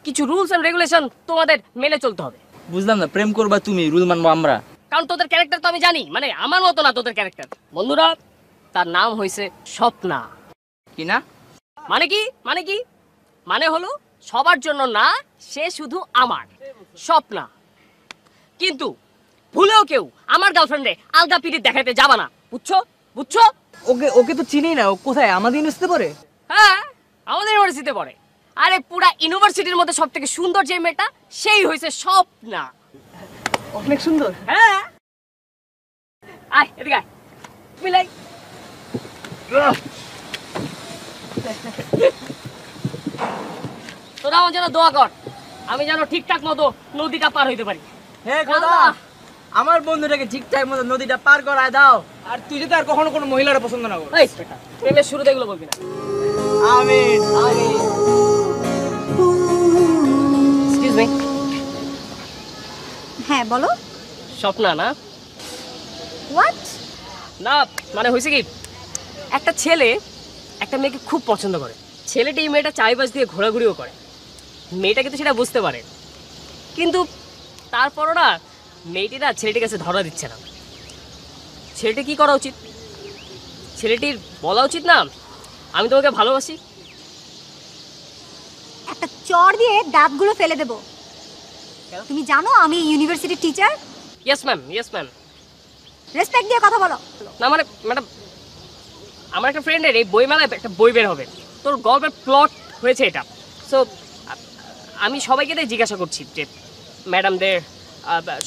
কিছু রুলস এন্ড রেগুলেশন তোমাদের মেনে চলতে হবে। বুঝলাম না, প্রেম করবা তুমি, রুল মানবো আমরা? কারণ তোদের ক্যারেক্টার তো আমি জানি, মানে আমার মতো না তোদের ক্যারেক্টার। বন্ধুরা, তার নাম হয়েছে স্বপ্না। কি না? মানে কি? মানে কি? মানে হলো সবার জন্য না, সে শুধু আমার স্বপ্না। কিন্তু ভুলেও কেউ আমার গার্লফ্রেন্ডে আলগা পিরিত দেখাতে যাবা না, বুঝছো? বুঝছো? ওকে ওকে তো চিনি না, ও কোথায়? আমাদের ইউনিভার্সিটিতে পড়ে? হ্যাঁ, আমাদের ইউনিভার্সিটিতে পড়ে। আরে পুরা ইউনিভার্সিটির মধ্যে সব থেকে সুন্দর যে মেয়েটা, সেই হয়েছে স্বপ্না। অনেক সুন্দর। হ্যাঁ, আয় এদিকে আয়, মিলাই। তোরা আমার জন্য দোয়া কর, আমি যেন ঠিকঠাক মতো নদীটা পার হইতে পারি। হে খোদা, আমার বন্ধুটাকে ঠিকঠাক মতো নদীটা পার করায় দাও। আর তুই যদি আর কখনো কোনো মহিলার পছন্দ না কর। এই বেটা, প্রেমের শুরুতে এগুলো বলবি না। আমিন আমিন। Excuse me. হ্যাঁ বলো। স্বপ্না না? হোয়াট? না মানে হয়েছে কি, একটা ছেলে একটা মেয়েকে খুব পছন্দ করে। ছেলেটি এই মেয়েটা চারিপাশ দিয়ে ঘোরাঘুরিও করে। মেয়েটা কিন্তু সেটা বুঝতে পারে, কিন্তু তারপরও না মেয়েটি না ছেলেটির কাছে ধরা দিচ্ছে না। ছেলেটি কি করা উচিত? ছেলেটির বলা উচিত না আমি তোমাকে ভালোবাসি? একটা চড় দিয়ে দাঁতগুলো ফেলে দেবো। তুমি জানো আমি ইউনিভার্সিটির teacher. Yes ma'am, yes ma'am. Respect দিয়ে কথা বলো। না মানে ম্যাডাম, আমার একটা ফ্রেন্ডের এই বইমেলায় একটা বই বের হবে, তোর গল্পের প্লট হয়েছে এটা। সো আমি সবাইকে তাই জিজ্ঞাসা করছি যে ম্যাডামদের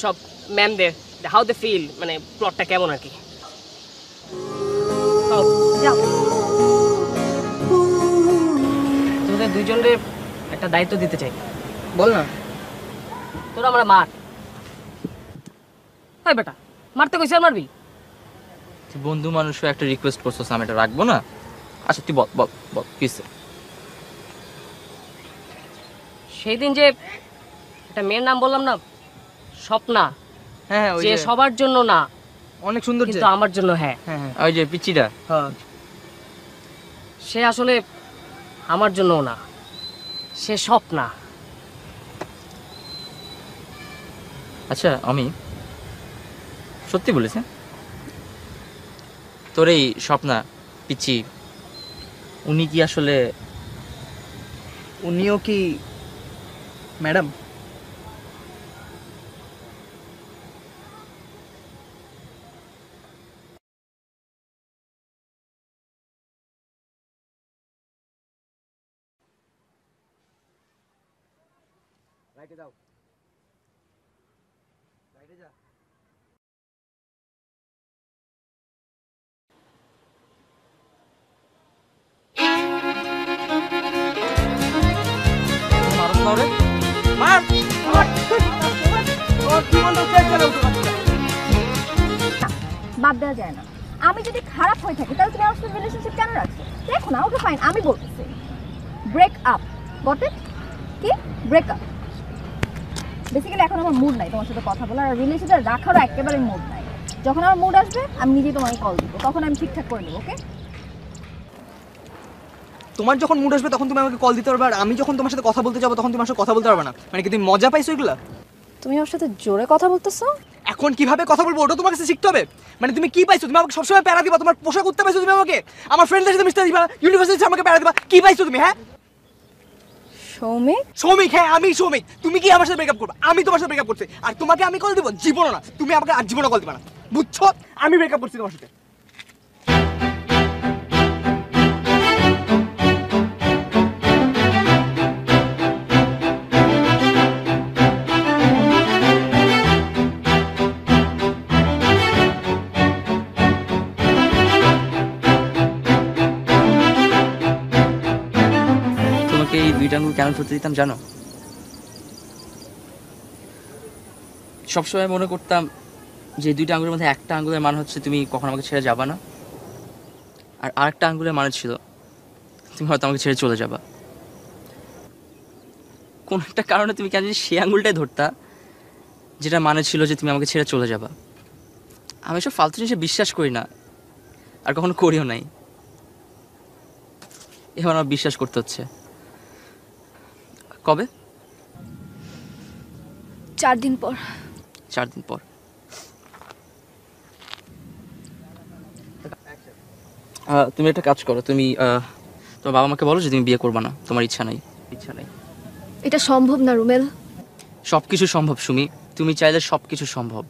সব ম্যামদের হাউ দে ফিল, মানে প্লটটা কেমন আর কি। যাও। তোদের দুইজনের একটা দায়িত্ব দিতে চাই। বল না। তোরা আমরা মার। হয় বেটা, মারতে কইছি আর মারবি? বন্ধু মানুষ একটা রিকোয়েস্ট করছস, আমি এটা রাখবো না। আচ্ছা তুই বল বল বল কিসে? সেই দিন যে একটা মেয়ের নাম বললাম না, স্বপ্না, হ্যাঁ ওই যে যে সবার জন্য না অনেক সুন্দর যে। কিন্তু আমার জন্য হ্যাঁ, হ্যাঁ হ্যাঁ ওই যে পিচ্চিটা। হ্যাঁ। সে আসলে আমার জন্য না, সে স্বপ্না। আচ্ছা আমি সত্যি বলেছি, তোর এই স্বপ্না পিচ্ছি উনি কি আসলে? উনিও কি ম্যাডাম? রাইটে যাও, রাইটে যা। মারস না রে? মার মার। ওর জীবনটা শেষ করে উঠে বাচ্চা। বাদ দেওয়া যায় না। আমি যদি খারাপ হয়ে থাকি তাহলে তুমি আমার সাথে রিলেশনশিপ কেন রাখছো? দেখো না, ওকে ফাইন, আমি বলতেছি ব্রেক আপ। Got it? কি ব্রেক আপ? বেসিক্যালি এখন আমার মুড নাই তোমার সাথে কথা বলার, আর রিলেশনটা রাখারও একেবারে মুড নাই। যখন আমার মুড আসবে আমি নিজেই তোমাকে কল দিব, তখন আমি ঠিকঠাক করে নেবো। ওকে? তোমার যখন মুড আসবে তখন তুমি আমাকে কল দিতে পারবে, আর আমি যখন তোমার সাথে কথা বলতে যাবো তখন তুমি আমার সাথে কথা বলতে পারবে না। মানে কি তুমি মজা পাইছো এগুলা? তুমি আমার সাথে জোরে কথা বলতেছো? এখন কিভাবে কথা বলবো ওটা তোমার কাছে শিখতে হবে। মানে তুমি কি পাইছো? তুমি আমাকে সবসময় প্যারা দিবা, তোমার পোশাক উঠতে পাইছো তুমি আমাকে, আমার ফ্রেন্ডদের সাথে মিশতে দিবা, ইউনিভার্সিটিতে আমাকে প্যারা দিবা, কি পাইছো তুমি? হ্যাঁ সৌমিক? সৌমিক? হ্যাঁ আমি সৌমিক। তুমি কি আমার সাথে ব্রেকআপ করবে? আমি তোমার সাথে ব্রেকআপ করছি, আর তোমাকে আমি কল দিব? জীবনও না, তুমি আমাকে আর জীবনও কল দিবা না, বুঝছো? আমি ব্রেকআপ করছি তোমার সাথে। দুইটা আঙ্গুল কেন ধরতে দিতাম জানো? সবসময় মনে করতাম যে দুইটা আঙ্গুলের মধ্যে একটা আঙ্গুলের মানে হচ্ছে তুমি কখনো আমাকে ছেড়ে যাবা না, আর আরেকটা আঙ্গুলের মানে ছিল তুমি হয়তো আমাকে ছেড়ে চলে যাবা। কোন একটা কারণে তুমি কেন সেই আঙ্গুলটাই ধরতা যেটা মানে ছিল যে তুমি আমাকে ছেড়ে চলে যাবা। আমি সব ফালতু জিনিসে বিশ্বাস করি না, আর কখনো করিও নাই। এবার আমার বিশ্বাস করতে হচ্ছে। কবে? 4 দিন পর। 4 দিন পর। তুমি একটা কাজ করো, তুমি তোমার বাবা মাকে বলো যে তুমি বিয়ে করবে না, তোমার ইচ্ছা নাই। এটা সম্ভব না রুমেল। সবকিছু সম্ভব সুমি, তুমি চাইলে সবকিছু সম্ভব।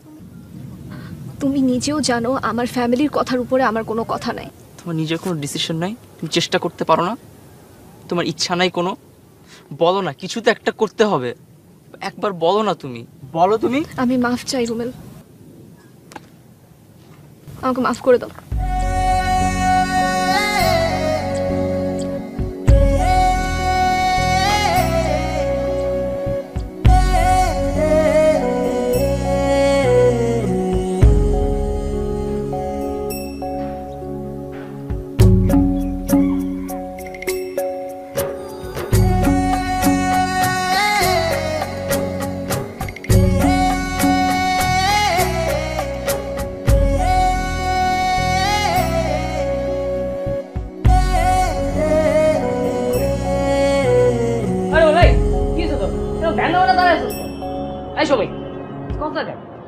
তুমি নিজেও জানো আমার ফ্যামিলির কথার উপরে আমার কোনো কথা নাই। তোমার নিজের কোনো ডিসিশন নাই? তুমি চেষ্টা করতে পারো না? তোমার ইচ্ছা নাই কোনো? বলো না, কিছু তো একটা করতে হবে। একবার বলো না, তুমি বলো। তুমি আমি মাফ চাই রুমেল, আমাকে মাফ করে দাও।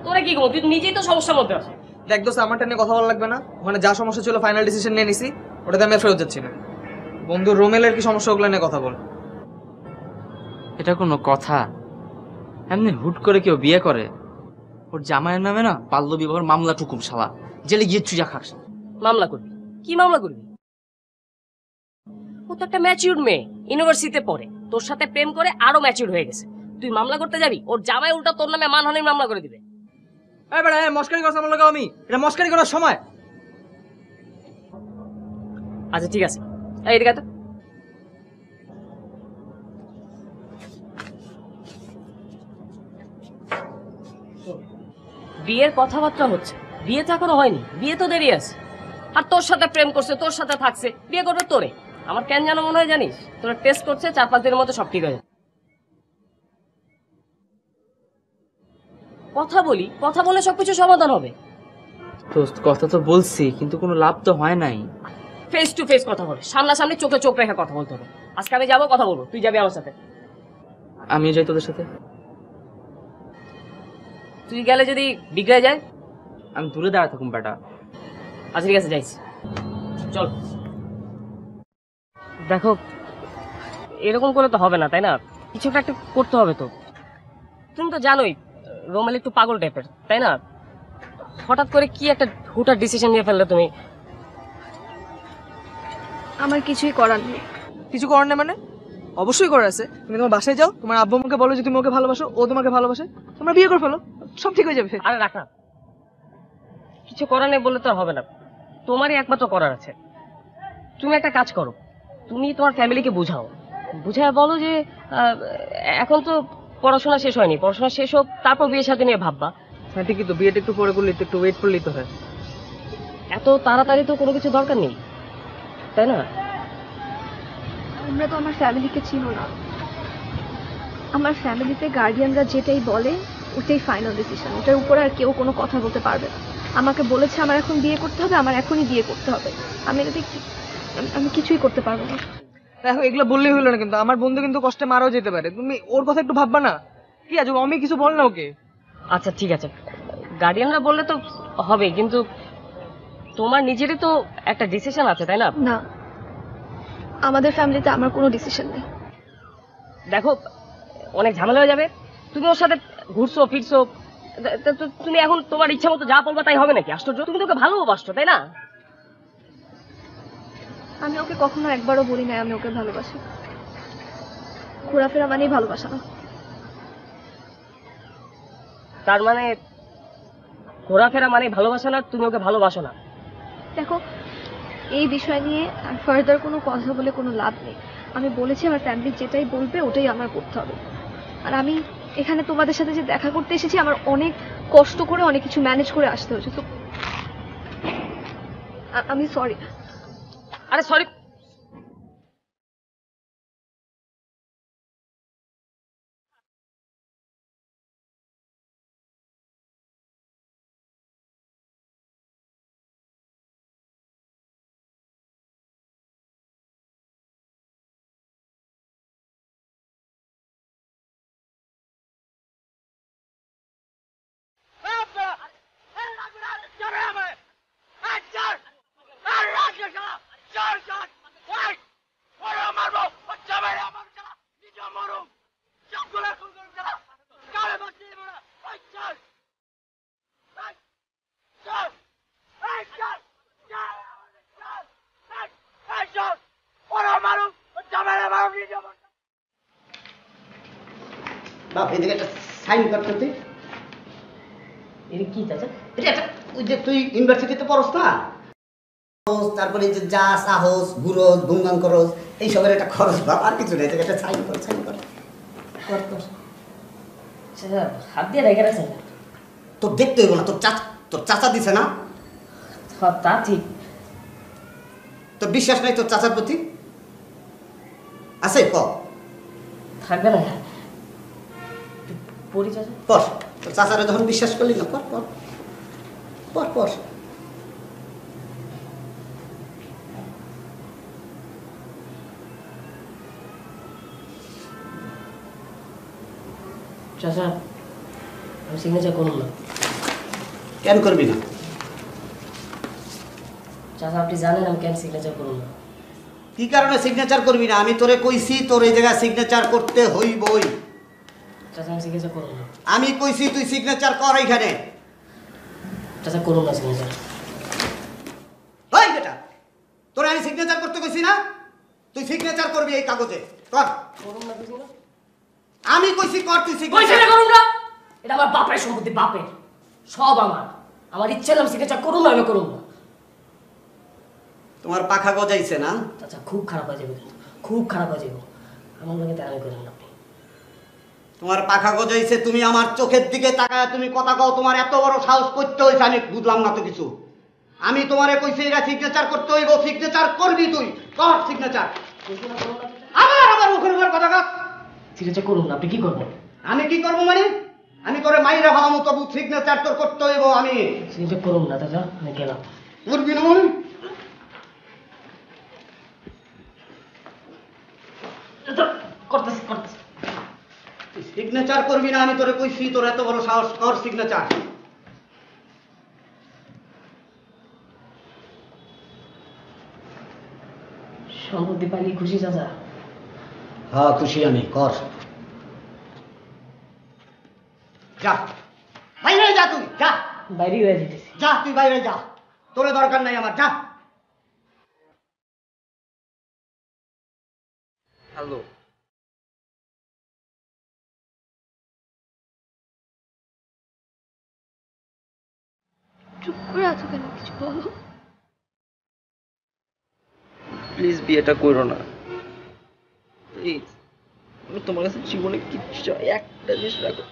তোরা কি করবো? তুই নিজেই তো সমস্যার মধ্যে আছিস। দেখ দোস্ত, আমারটা নিয়ে কথা বলা লাগবে না। ওখানে যা সমস্যা ছিল ফাইনাল ডিসিশন নিয়ে নিছি, ওটাতে আমি আর ফেরত যাচ্ছি না। বন্ধু রোমেলের কি সমস্যা, ওগুলো নিয়ে কথা বল। এটা কোনো কথা? এমনি হুট করে কেউ বিয়ে করে? ওর জামাইয়ের নামে না বাল্য বিবাহের মামলা টুকুম শালা, জেলে গিয়ে চুজা খাস। মামলা করবি? কি মামলা করবি? ও তো একটা ম্যাচিউর মেয়ে, ইউনিভার্সিটিতে পড়ে, তোর সাথে প্রেম করে আরো ম্যাচিউর হয়ে গেছে। তুই মামলা করতে যাবি? ওর জামাই উল্টা তোর নামে মানহানির মামলা করে দিবে। মস্কারি করছে আমার লাগাও, আমি এটা মস্কারি করার সময়? আচ্ছা ঠিক আছে, এইদিকে তো। বিয়ের কথাবার্তা হচ্ছে, বিয়ে তো এখনো হয়নি, বিয়ে তো দেরি আছে। আর তোর সাথে প্রেম করছে, তোর সাথে থাকছে, বিয়ে করবে তোরে। আমার কেন যেন মনে হয় জানিস, তোরা টেস্ট করছে, 4-5 দিনের মধ্যে সব ঠিক হয়ে যাবে। কথা বলি, কথা বলে সবকিছু সমাধান হবে। দোস্ত কথা তো বলছি, কিন্তু কোনো লাভ তো হয় নাই। ফেস টু ফেস কথা বলে, সামনাসামনি চোখে চোখ রেখে কথা বলতে হবে। আজকে আমি যাবো, কথা বলবো, তুই যাবি আমার সাথে। আমিও যাই তোদের সাথে। তুই গেলে যদি বিগড়ে যায়? আমি দূরে দাঁড়ায় থাকুম বেটা। আচ্ছা ঠিক আছে, যাইস, চল। দেখো, এরকম করে তো হবে না, তাই না? কিছু একটা করতে হবে তো। তুমি তো জানোই রোমেল একটু পাগল টাইপের, তাই না? হঠাৎ করে কি একটা হুটার ডিসিশন নিয়ে ফেললে তুমি। আমার কিছুই করার নেই। কিছু করার নেই মানে? অবশ্যই করার আছে। তুমি তোমার বাসায় যাও, তোমার আব্বু আম্মুকে বলো যে তুমি ওকে ভালোবাসো, ও তোমাকে ভালোবাসে, তোমরা বিয়ে করে ফেলো, সব ঠিক হয়ে যাবে। আরে রাখ না, কিছু করার নেই বললে তো আর হবে না। তোমারই একমাত্র করার আছে। তুমি একটা কাজ করো, তুমি তোমার ফ্যামিলিকে বুঝাও, বুঝায় বলো যে এখন তো পড়াশোনা শেষ হয়নি, পড়াশোনা শেষ হোক, তারপর বিয়ের সাথে নিয়ে ভাববা। হ্যাঁ ঠিকই তো, বিয়েটা একটু পরে করলে একটু ওয়েট করলেই তো হয়। এত তাড়াতাড়ি তো কোনো কিছু দরকার নেই, তাই না? তোমরা তো আমার ফ্যামিলিকে চিনো না। আমার ফ্যামিলিতে গার্ডিয়ানরা যেটাই বলে ওটাই ফাইনাল ডিসিশন, ওটার উপরে আর কেউ কোনো কথা বলতে পারবে না। আমাকে বলেছে আমার এখন বিয়ে করতে হবে, আমার এখনই বিয়ে করতে হবে। আমি কিছুই করতে পারবো না। দেখো এগুলো বললেই হলো না, কিন্তু আমার বন্ধু কিন্তু কষ্টে মারাও যেতে পারে, তুমি ওর কথা একটু ভাববা না? কি আছে, আমি কিছু বল না ওকে। আচ্ছা ঠিক আছে, গার্ডিয়ানরা বললে তো হবে, কিন্তু তোমার নিজেরই তো একটা ডিসিশন আছে, তাই না? না, আমাদের ফ্যামিলিতে আমার কোনো ডিসিশন নেই। দেখো অনেক ঝামেলা হয়ে যাবে। তুমি ওর সাথে ঘুরছো ফিরছো, তুমি এখন তোমার ইচ্ছা মতো যা বলবা তাই হবে নাকি? আশ্চর্য, তুমি তোকে ভালোবাসছো, তাই না? আমি ওকে কখনো একবারও বলি না আমি ওকে ভালোবাসি। ঘোরাফেরা মানেই ভালোবাসা না। তার মানে ঘোরাফেরা মানে ভালোবাসা না, তুমি ওকে ভালোবাসো না? দেখো এই বিষয় নিয়ে আর ফার্দার কোনো কথা বলে কোনো লাভ নেই। আমি বলেছি আমার ফ্যামিলি যেটাই বলবে ওটাই আমার করতে হবে। আর আমি এখানে তোমাদের সাথে যে দেখা করতে এসেছি, আমার অনেক কষ্ট করে অনেক কিছু ম্যানেজ করে আসতে হয়েছে। তো আমি সরি। আরে সরি, বাপ এদিকে একটা সাইন করতে তুই। এটা কি চাচা? এটা একটা ওই যে তুই ইউনিভার্সিটিতে পড়স না, তারপরে যে যা সাহস গুরস গুনগান করস এইসবের একটা খরচ বাপ, আর কিছু নেই। একটা সাইন কর, সাইন কর। চাচা হাত দিয়ে রেখে রাখছেন। তোর দেখতে হইব না, তোর চাচা দিছে না? তা ঠিক। তোর বিশ্বাস নাই তোর চাচার প্রতি? আছে ক থাকবে না পড়ি চাচা। পর, তোর চাচারা যখন বিশ্বাস করলি না, পর পর পর পর। চাচা আমি সিগনেচার করুন না। কেন করবি না? চাচা আপনি জানেন আমি কেন সিগনেচার করুন না। কি কারণে সিগনেচার করবি না? আমি তোরে কইছি তোর এই জায়গায় সিগনেচার করতে হইবই। চাচা আমি সিগনেচার করুন না। আমি কইছি তুই সিগনেচার কর এইখানে। চাচা করুন না সিগনেচার। ওই বেটা, তোরে আমি সিগনেচার করতে কইছি না? তুই সিগনেচার করবি এই কাগজে, কর। করুন না কিছু না। আমি কইছি কর, তুই কইছে সিগনেচার না করুন না। এটা আমার বাপের সম্পত্তি, বাপের সব আমার। আমার ইচ্ছে হলে আমি সিগনেচার করুন না, আমি করুন না। তোমার পাখা গজাইছে না? চাচা খুব খারাপ হয়ে যাবে, কিন্তু খুব খারাপ হয়ে যাবে। আমার লোকে তেরামি করেন না আপনি। তোমার পাখা গজাইছে, তুমি আমার চোখের দিকে তাকায় তুমি কথা কও, তোমার এত বড় সাহস করতে হয়েছে আমি বুঝলাম না তো কিছু। আমি তোমারে কইছি এটা সিগনেচার করতে হইব, সিগনেচার করবি তুই, কর সিগনেচার। আবার ওখানে কথা কর। সিগনেচার করুন না, আপনি কি করবেন? আমি কি করবো মানে? আমি তোরে মাইরা ভালো মতো সিগনেচার তোর করতে হইব। আমি সিগনেচার করুন না চাচা, আমি গেলাম। করবি না মানে? করতেছি করতেছি। সিগনেচার করবি না, আমি তোরে কইছি, তোর এত বড় সাহস, কর সিগনেচার। সম্পত্তি পাইলে খুশি চাচা? হ্যাঁ খুশি আমি, কর। যা বাইরে যা, তুই যা, বাইরে হয়ে যেতেছি। যা তুই বাইরে যা, তোরে দরকার নাই আমার, যা। হ্যালো, চুপ করে আছো কেন, কিছু বলো। প্লিজ বিয়েটা করো না প্লিজ। আমি তোমার কাছে জীবনে কিচ্ছু চাই, একটা জিনিস রাখো।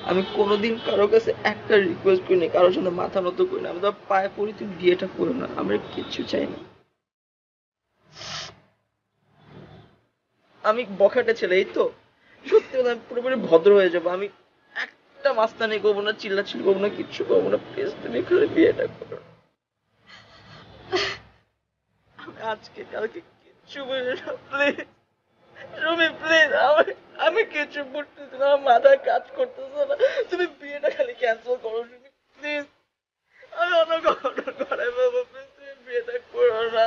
আমি কোনোদিন কারোর কাছে একটা রিকোয়েস্ট করিনি, কারোর জন্য মাথা নত করি না। আমি তো পায়ে পড়ি, তুমি বিয়েটা করো না, আমি কিচ্ছু চাই না। আমি বখাটে ছেলে, এই তো সত্যি কথা, আমি পুরোপুরি ভদ্র হয়ে যাবো। আমি একটা মাস্তানি করবো না, চিল্লাচিল্লি করবো না, কিচ্ছু করবো না। প্লিজ তুমি খালি বিয়েটা করো। আমি আজকে কালকে কিচ্ছু বুঝি না, প্লিজ রুমি প্লিজ। আমি কিছু বুঝতেছি না, আমার মাথায় কাজ করতেছে না। তুমি বিয়েটা খালি ক্যান্সেল করো রুমি প্লিজ। আমি অন্য কখনো করাই পাবো, প্লিজ তুমি বিয়েটা করো না।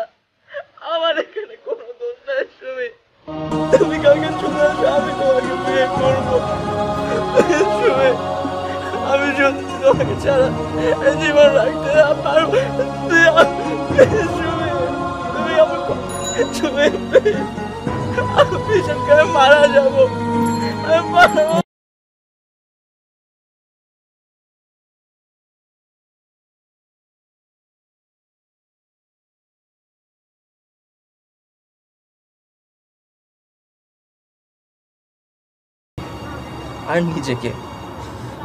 আমার এখানে কোনো দোষ নাই রুমি। তুমি কালকে চলে আসো, আমি তোমাকে বিয়ে করবো রুমি। আমি সত্যি তোমাকে ছাড়া জীবন রাখতে পারবো। তুমি আমার আমি ভীষণ করে মারা যাবো। আর নিজেকে।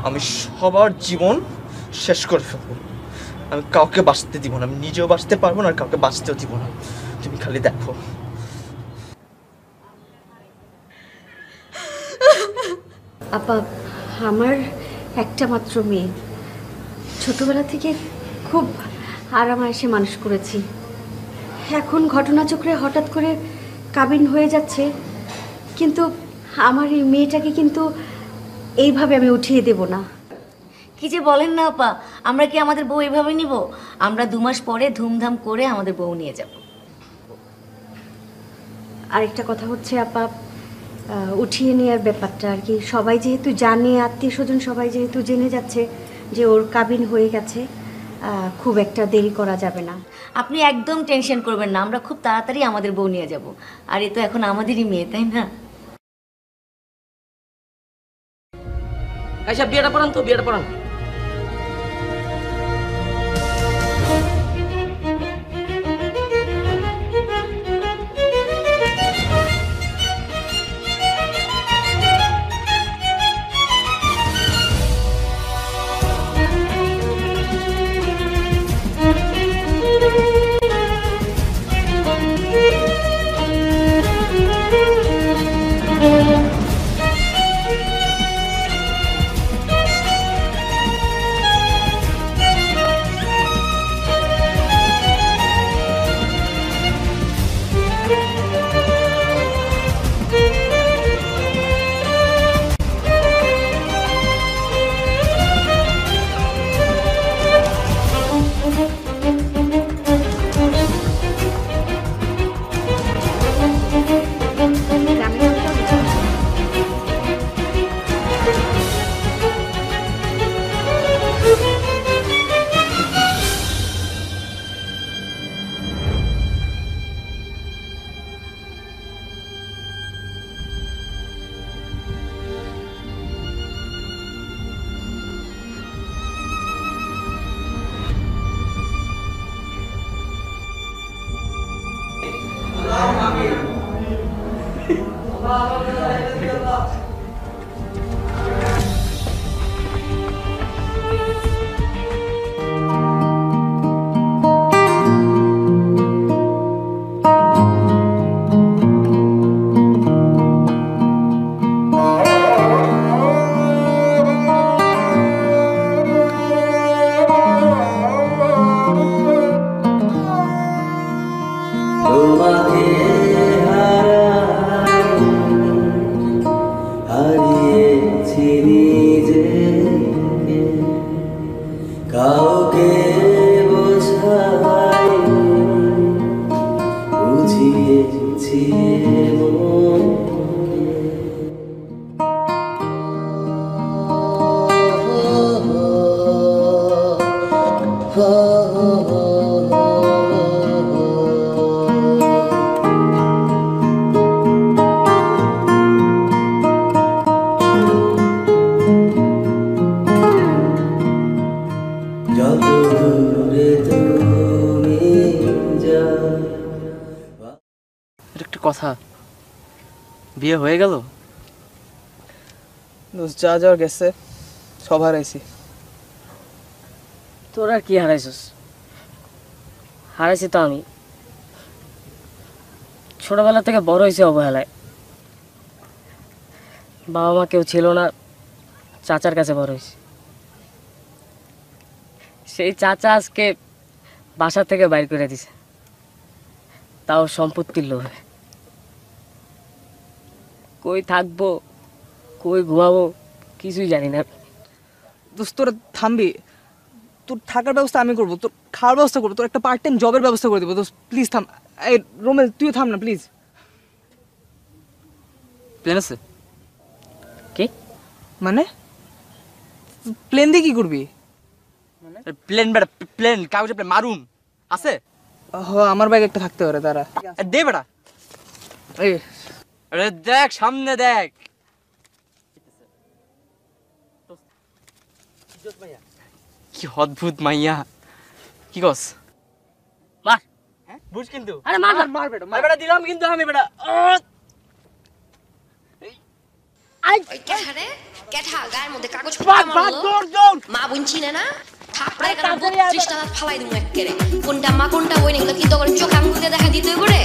আমি সবার জীবন শেষ করে ফেলবো। আমি কাউকে বাঁচতে দিব না, আমি নিজেও বাঁচতে পারবো না আর কাউকে বাঁচতেও দিব না। তুমি খালি দেখো। আপা, আমার একটা মাত্র মেয়ে, ছোটবেলা থেকে খুব আরামায়েশে মানুষ করেছি। এখন ঘটনাচক্রে হঠাৎ করে কাবিন হয়ে যাচ্ছে, কিন্তু আমার এই মেয়েটাকে কিন্তু এইভাবে আমি উঠিয়ে দেব না। কি যে বলেন না আপা, আমরা কি আমাদের বউ এভাবে নিব? আমরা 2 মাস পরে ধুমধাম করে আমাদের বউ নিয়ে যাব। আরেকটা কথা হচ্ছে আপা, উঠিয়ে নেওয়ার ব্যাপারটা আর কি, সবাই যেহেতু জানে, আত্মীয় স্বজন সবাই যেহেতু জেনে যাচ্ছে যে ওর কাবিন হয়ে গেছে, খুব একটা দেরি করা যাবে না। আপনি একদম টেনশন করবেন না, আমরা খুব তাড়াতাড়ি আমাদের বউ নিয়ে যাব। আর এ তো এখন আমাদেরই মেয়ে, তাই না? আচ্ছা বিয়েটা পড়ান তো, বিয়েটা পড়ান। কথা, বিয়ে হয়ে গেল? যা যাওয়ার গেছে সব হারাইছি। তোর আর কি হারাইছিস? হারাইছি তো আমি। ছোটবেলা থেকে বড় হয়েছি অবহেলায়, বাবা মা কেউ ছিল না, চাচার কাছে বড় হয়েছি। সেই চাচা আজকে বাসা থেকে বাইর করে দিছে, তাও সম্পত্তির লোভে। কই থাকবো, কই ঘুমাবো কিছুই জানি না। দোস্ত তোরা থামবি, তোর থাকার ব্যবস্থা আমি করবো, তোর খাওয়ার ব্যবস্থা করবো, তোর একটা পার্ট টাইম জবের ব্যবস্থা করে দেবো। দোস্ত প্লিজ থাম। এই রোমেল তুইও থাম না প্লিজ। প্লেন আছে? কি মানে প্লেন দিয়ে কি করবি? প্লেন বেটা, প্লেন কাগজে প্লেন মারুম আছে? আমার ব্যাগ একটা থাকতে পারে, তারা দে বেটা। এই আরে দেখ সামনে দেখ। কি অদ্ভুত মাইয়া, কি কস? মার। বুঝ কিন্তু। আরে মার মার বেটা, মার বেটা, দিলাম কিন্তু আমি বেটা। ওই ক্যাঠারে ক্যাঠা গায়ের মধ্যে কাগজ ফুটা মারলো মা বোন চিনে না থাপড়ায় কারণ 32টা দাঁত ফালাই দিমু একেবারে কোনটা মা কোনটা বই এগুলো কি তো করে চোখ আঙুল দিয়ে দেখা দিতে পারে